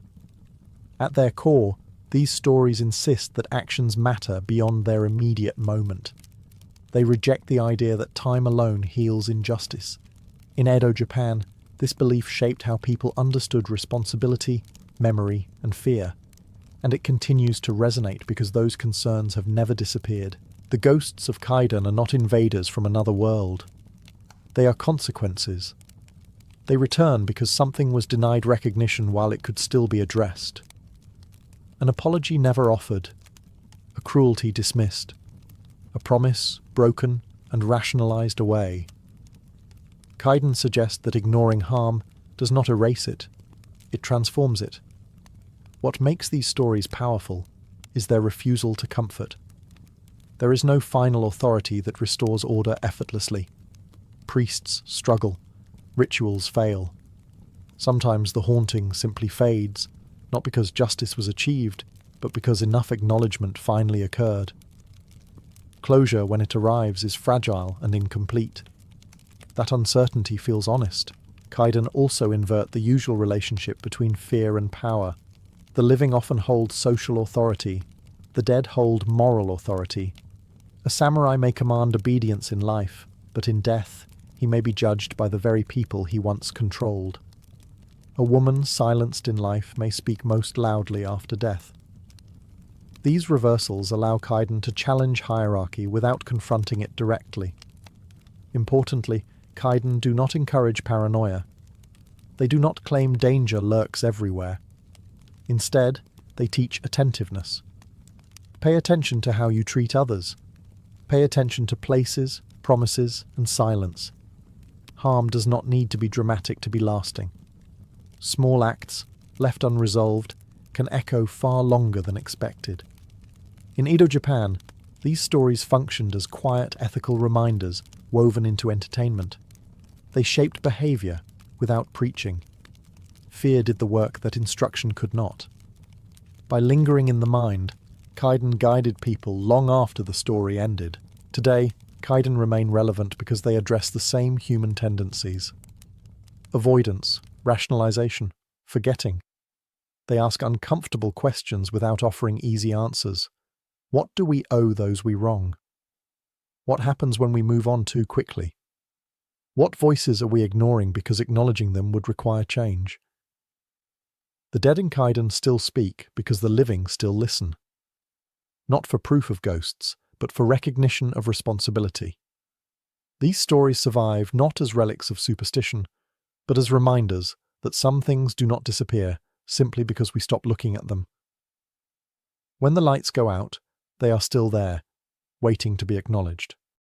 At their core, these stories insist that actions matter beyond their immediate moment. They reject the idea that time alone heals injustice. In Edo Japan, this belief shaped how people understood responsibility, memory, and fear. And it continues to resonate because those concerns have never disappeared. The ghosts of Kaiden are not invaders from another world. They are consequences. They return because something was denied recognition while it could still be addressed. An apology never offered, a cruelty dismissed, a promise broken and rationalized away. Kaiden suggests that ignoring harm does not erase it, it transforms it. What makes these stories powerful is their refusal to comfort. There is no final authority that restores order effortlessly. Priests struggle, rituals fail. Sometimes the haunting simply fades, not because justice was achieved, but because enough acknowledgement finally occurred. Closure, when it arrives, is fragile and incomplete. That uncertainty feels honest. Kaiden also invert the usual relationship between fear and power. The living often hold social authority. The dead hold moral authority. A samurai may command obedience in life, but in death, he may be judged by the very people he once controlled. A woman silenced in life may speak most loudly after death. These reversals allow Kaiden to challenge hierarchy without confronting it directly. Importantly, Kaiden do not encourage paranoia. They do not claim danger lurks everywhere. Instead, they teach attentiveness. Pay attention to how you treat others. Pay attention to places, promises, and silence. Harm does not need to be dramatic to be lasting. Small acts, left unresolved, can echo far longer than expected. In Edo Japan, these stories functioned as quiet ethical reminders woven into entertainment. They shaped behavior without preaching. Fear did the work that instruction could not. By lingering in the mind, Kaiden guided people long after the story ended. Today, Kaiden remain relevant because they address the same human tendencies. Avoidance, rationalization, forgetting. They ask uncomfortable questions without offering easy answers. What do we owe those we wrong? What happens when we move on too quickly? What voices are we ignoring because acknowledging them would require change? The dead in Kaiden still speak because the living still listen. Not for proof of ghosts, but for recognition of responsibility. These stories survive not as relics of superstition, but as reminders that some things do not disappear simply because we stop looking at them. When the lights go out, they are still there, waiting to be acknowledged.